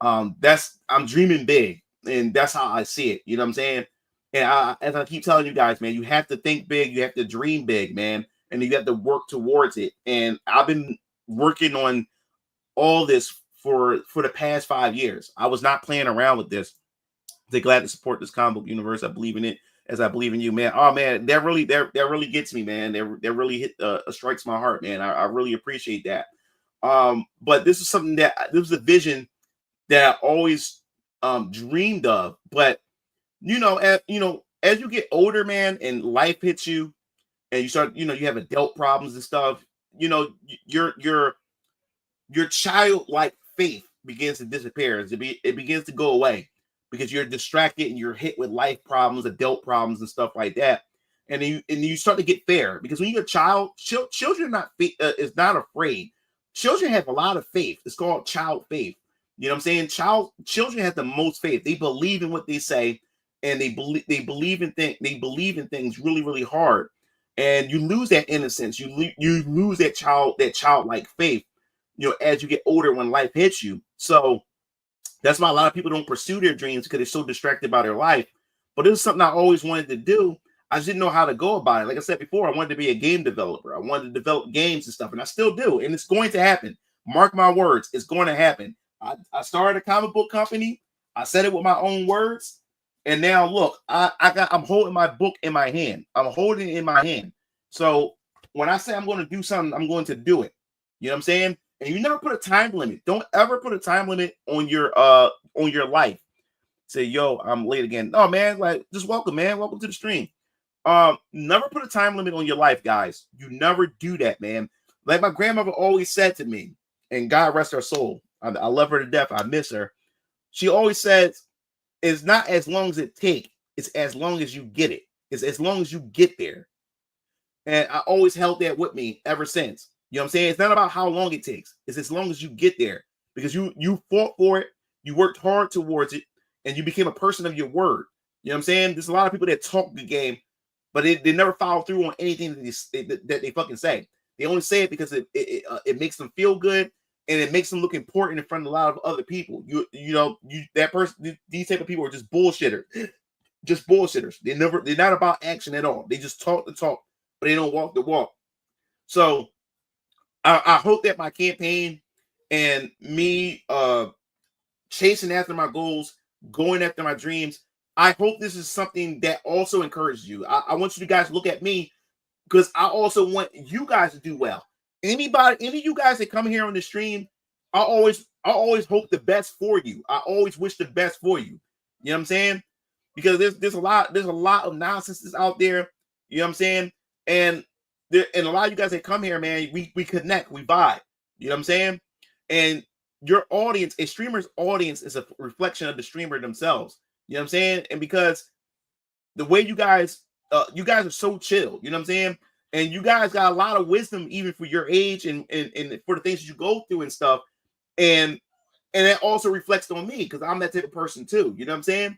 I'm dreaming big, and that's how I see it. You know what I'm saying? And as I keep telling you guys, man, you have to think big, you have to dream big, man, and you have to work towards it. And I've been working on all this for the past 5 years. I was not playing around with this. They're glad to support this comic book universe. I believe in it as I believe in you, man. Oh man, that really gets me, man. That really strikes my heart, man. I really appreciate that. But this is something this was a vision that I always dreamed of. But as you get older, man, and life hits you, and you start, you have adult problems and stuff. Your childlike faith begins to disappear. It begins to go away because you're distracted and you're hit with life problems, adult problems, and stuff like that. And you start to get fair, because when you're a child, children is not afraid. Children have a lot of faith. It's called child faith. You know what I'm saying? Children have the most faith. They believe in what they say, and they believe in things really, really hard. And you lose that innocence. You lose that childlike faith, as you get older when life hits you. So that's why a lot of people don't pursue their dreams, because they're so distracted by their life. But this is something I always wanted to do. I just didn't know how to go about it. Like I said before, I wanted to be a game developer. I wanted to develop games and stuff, and I still do. And it's going to happen. Mark my words, it's going to happen. I started a comic book company. I said it with my own words. And now look, I'm holding my book in my hand. I'm holding it in my hand. So when I say I'm going to do something, I'm going to do it. You know what I'm saying? And you never put a time limit. Don't ever put a time limit on your life. Say, yo, I'm late again. No, man, like, just welcome, man. Welcome to the stream. Never put a time limit on your life, guys. You never do that, man. Like my grandmother always said to me, and God rest her soul. I love her to death. I miss her. She always says, it's not as long as it takes. It's as long as you get it. It's as long as you get there. And I always held that with me ever since. You know what I'm saying? It's not about how long it takes. It's as long as you get there, because you fought for it. You worked hard towards it, and you became a person of your word. You know what I'm saying? There's a lot of people that talk the game, but they never follow through on anything that they fucking say. They only say it because it makes them feel good, and it makes them look important in front of a lot of other people. These type of people are just bullshitters. Just bullshitters. They're not about action at all. They just talk the talk, but they don't walk the walk. So I hope that my campaign and me chasing after my goals, going after my dreams, I hope this is something that also encourages you. I want you guys to look at me, because I also want you guys to do well. Any of you guys that come here on the stream, I always hope the best for you. I always wish the best for you. You know what I'm saying? Because there's a lot of nonsense that's out there. You know what I'm saying? And a lot of you guys that come here, man, we connect, we vibe. You know what I'm saying? And your audience, a streamer's audience, is a reflection of the streamer themselves. You know what I'm saying? And because the way you guys are so chill, you know what I'm saying? And you guys got a lot of wisdom, even for your age and for the things that you go through and stuff. And that also reflects on me, because I'm that type of person too. You know what I'm saying?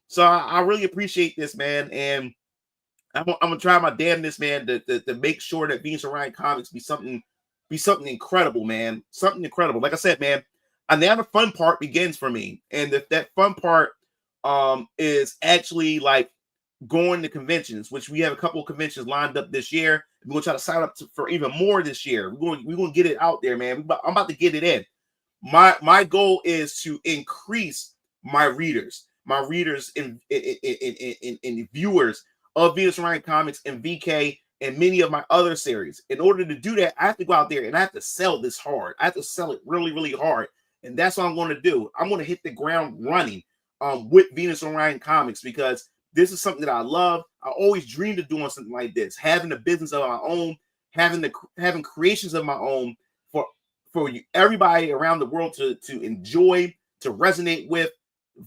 So I really appreciate this, man. And I'm gonna try my damnness, man, to make sure that Venus Orion Comics be something incredible, man. Something incredible. Like I said, man, and now the fun part begins for me. And that fun part is actually like going to conventions, which we have a couple of conventions lined up this year. We're gonna try to sign up for even more this year. We're gonna get it out there, man. I'm about to get it in. My goal is to increase my readers and viewers of Venus Orion Comics and VK and many of my other series. In order to do that, I have to go out there and I have to sell this hard. I have to sell it really, really hard. And that's what I'm going to do. I'm going to hit the ground running with Venus Orion Comics, because this is something that I love. I always dreamed of doing something like this, having a business of my own, having creations of my own for everybody around the world to enjoy, to resonate with,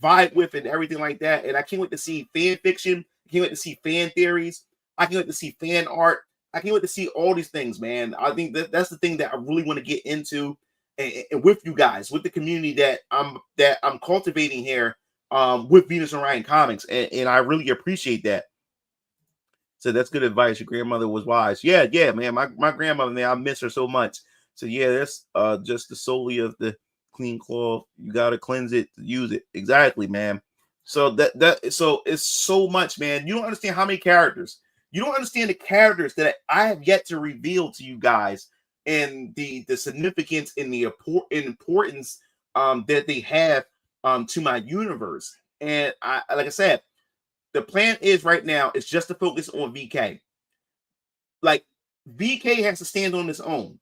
vibe with, and everything like that. And I can't wait to see fan fiction. I can't wait to see fan theories. I can't wait to see fan art. I can't wait to see all these things, man. I think that's the thing that I really want to get into, and with you guys, with the community that I'm cultivating here, with Venus and Ryan Comics, and I really appreciate that. So that's good advice. Your grandmother was wise. Yeah, man. My grandmother, man, I miss her so much. So yeah, that's just the solely of the clean cloth. You gotta cleanse it to use it. Exactly, man. So so it's so much, man. You don't understand how many characters. You don't understand the characters that I have yet to reveal to you guys, and the significance and the importance that they have to my universe. And like I said, the plan is right now is just to focus on VK. Like VK has to stand on its own,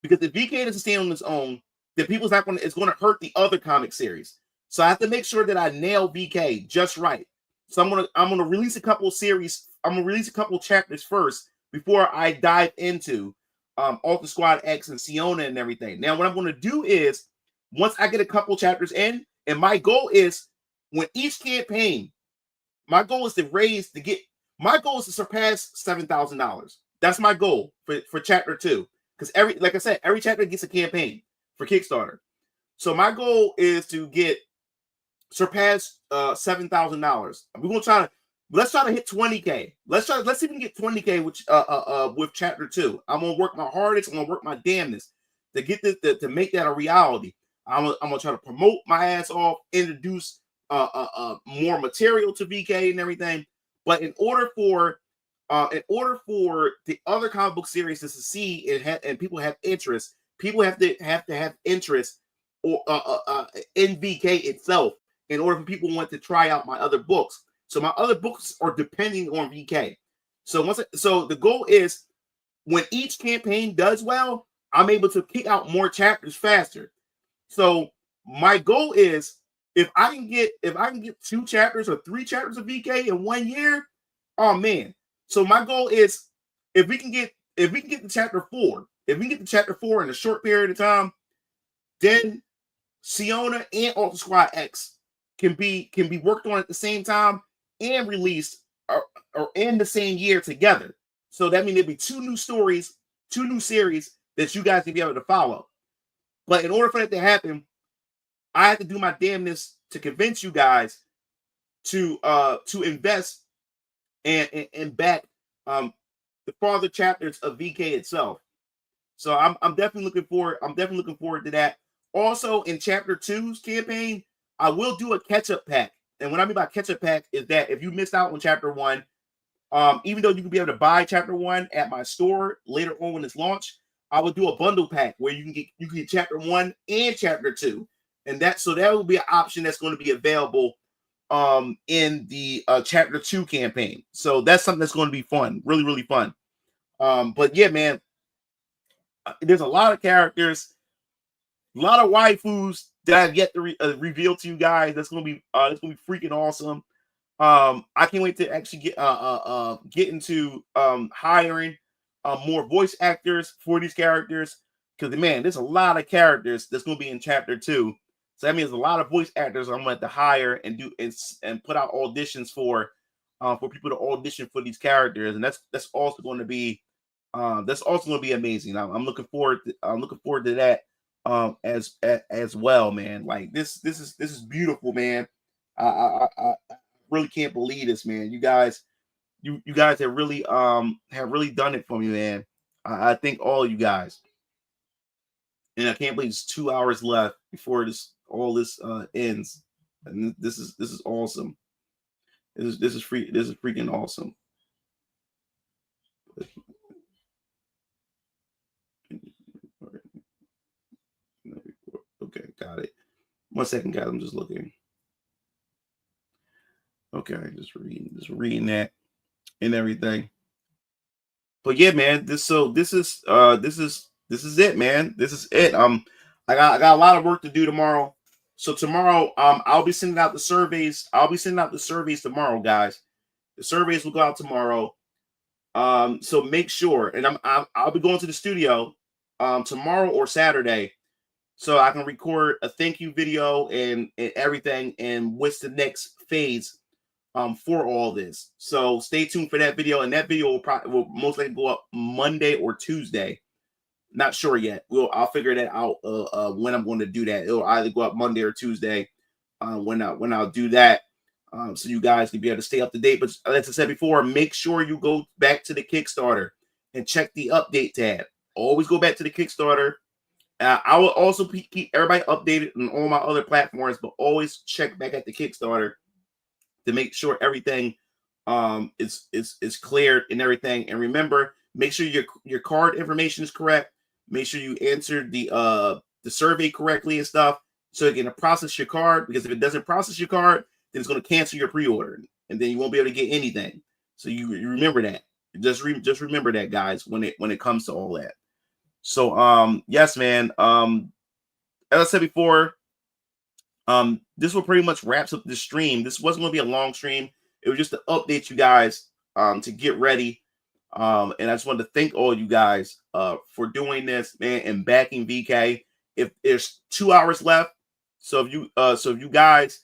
because if VK doesn't stand on its own, then it's going to hurt the other comic series. So I have to make sure that I nail VK just right. So I'm gonna release a couple of series. I'm gonna release a couple of chapters first before I dive into Alter Squad X and Siona and everything. Now, what I'm gonna do is, once I get a couple chapters in, and my goal is, when each campaign, my goal is to surpass $7,000. That's my goal for chapter 2. Because like I said, every chapter gets a campaign for Kickstarter. So my goal is to surpass $7,000. Let's try to hit 20K. Let's see if we can get 20K with chapter 2. I'm gonna work my hardest. I'm gonna work my damnedest to get this to make that a reality. I'm gonna try to promote my ass off, introduce more material to VK and everything. But in order for the other comic book series to succeed and people have interest, people have to have interest or in VK itself in order for people want to try out my other books. So my other books are depending on VK. So the goal is, when each campaign does well, I'm able to kick out more chapters faster. So my goal is, if I can get 2 chapters or 3 chapters of VK in 1 year, oh man. So my goal is, if we can get to chapter 4, in a short period of time, then Siona and Alter Squad X can be worked on at the same time and released or in the same year together. So that means there'll be 2 new stories, 2 new series that you guys can be able to follow. But in order for that to happen, I have to do my damnness to convince you guys to invest and back the farther chapters of VK itself. So I'm definitely looking forward. I'm definitely looking forward to that. Also, in chapter 2's campaign, I will do a catch-up pack. And what I mean by catch-up pack is that if you missed out on chapter 1, even though you can be able to buy chapter 1 at my store later on when it's launched, I will do a bundle pack where you can get chapter 1 and chapter 2. And that will be an option that's going to be available in the chapter 2 campaign. So that's something that's going to be fun, really, really fun. But yeah, man, there's a lot of characters, a lot of waifus that I've yet to reveal to you guys. That's gonna be freaking awesome. I can't wait to actually get into hiring more voice actors for these characters, because man, there's a lot of characters that's gonna be in chapter 2. So that means a lot of voice actors I'm going to hire and do and put out auditions for people to audition for these characters, and that's also going to be amazing. I'm looking forward to that as well, man. Like this is beautiful, man. I really can't believe this, man. You guys have really done it for me, man. I thank all you guys, and I can't believe it's 2 hours left before all this ends, and this is awesome. This is freaking awesome. Okay, got it. 1 second, guys. I'm just looking. Okay, just reading that and everything. But yeah, man, this is it, man. This is it. I got a lot of work to do tomorrow. So tomorrow, I'll be sending out the surveys. I'll be sending out the surveys tomorrow, guys. The surveys will go out tomorrow. So make sure, and I'll be going to the studio tomorrow or Saturday, so I can record a thank you video and everything, and what's the next phase for all this. So stay tuned for that video, and that video will most likely go up Monday or Tuesday. Not sure yet. I'll figure that out when I'm going to do that. It'll either go up Monday or Tuesday when I'll do that. So you guys can be able to stay up to date. But as I said before, make sure you go back to the Kickstarter and check the update tab. Always go back to the Kickstarter. I will also keep everybody updated on all my other platforms, but always check back at the Kickstarter to make sure everything is cleared and everything. And remember, make sure your card information is correct. Make sure you answer the survey correctly and stuff, so it can process your card. Because if it doesn't process your card, then it's going to cancel your pre-order, and then you won't be able to get anything. So you remember that. Just remember that, guys, when it comes to all that. So yes, man. As I said before, this will pretty much wraps up the stream. This wasn't going to be a long stream. It was just to update you guys to get ready. And I just wanted to thank all you guys for doing this, man, and backing VK. If there's 2 hours left, so if you guys,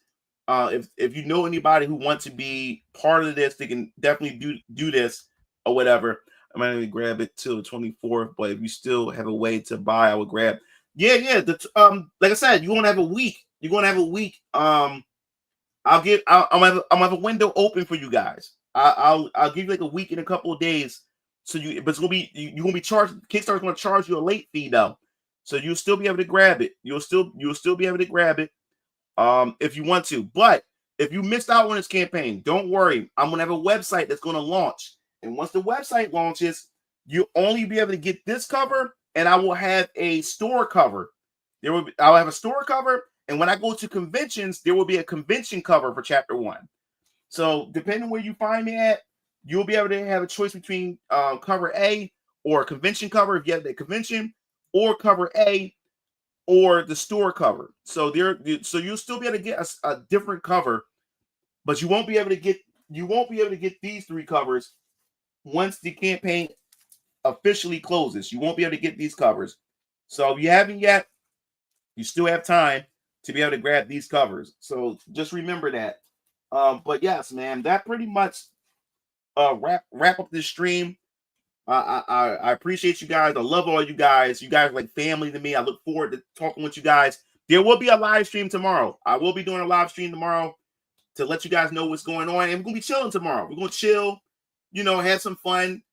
if you know anybody who wants to be part of this, they can definitely do this or whatever. I might even grab it till the 24th, but if you still have a way to buy, I would grab. Yeah. Like I said, you're gonna have a week. You're gonna have a week. I'm gonna have a window open for you guys. I'll give you like a week and a couple of days. So but it's gonna be you're gonna be charged. Kickstarter's gonna charge you a late fee though, so you'll still be able to grab it. You'll still be able to grab it if you want to. But if you missed out on this campaign, don't worry. I'm gonna have a website that's gonna launch, and once the website launches, you'll only be able to get this cover, and I will have a store cover. I'll have a store cover, and when I go to conventions, there will be a convention cover for Chapter 1. So depending on where you find me at, you'll be able to have a choice between cover A or convention cover if you have the convention, or cover A or the store cover. So you'll still be able to get a different cover, but you won't be able to get these 3 covers once the campaign officially closes. You won't be able to get these covers. So if you haven't yet, you still have time to be able to grab these covers. So just remember that. But yes, man, that pretty much wrap up this stream. I appreciate you guys. I love all you guys. You guys are like family to me. I look forward to talking with you guys. There will be a live stream tomorrow. I will be doing a live stream tomorrow to let you guys know what's going on. And we're gonna be chilling tomorrow. We're gonna chill, have some fun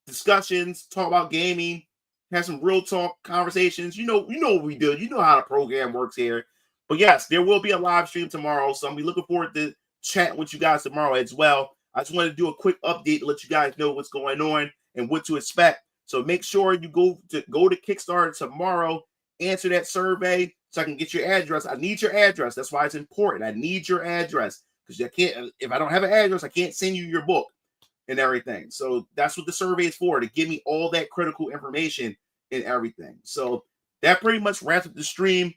discussions, talk about gaming, have some real talk conversations. You know what we do. You know how the program works here. But yes, there will be a live stream tomorrow. So I'm looking forward to chatting with you guys tomorrow as well. I just wanted to do a quick update to let you guys know what's going on and what to expect. So make sure you go to Kickstarter tomorrow, answer that survey so I can get your address. I need your address. That's why it's important. I need your address because if I don't have an address, I can't send you your book and everything. So that's what the survey is for, to give me all that critical information and everything. So that pretty much wraps up the stream.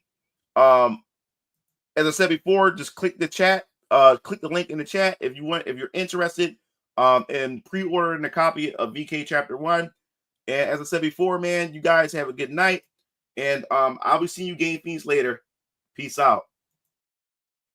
As I said before, just click the chat. Click the link in the chat if you're interested in pre-ordering a copy of VK Chapter 1. And as I said before, man, you guys have a good night. And I'll be seeing you Game Fiends later. Peace out.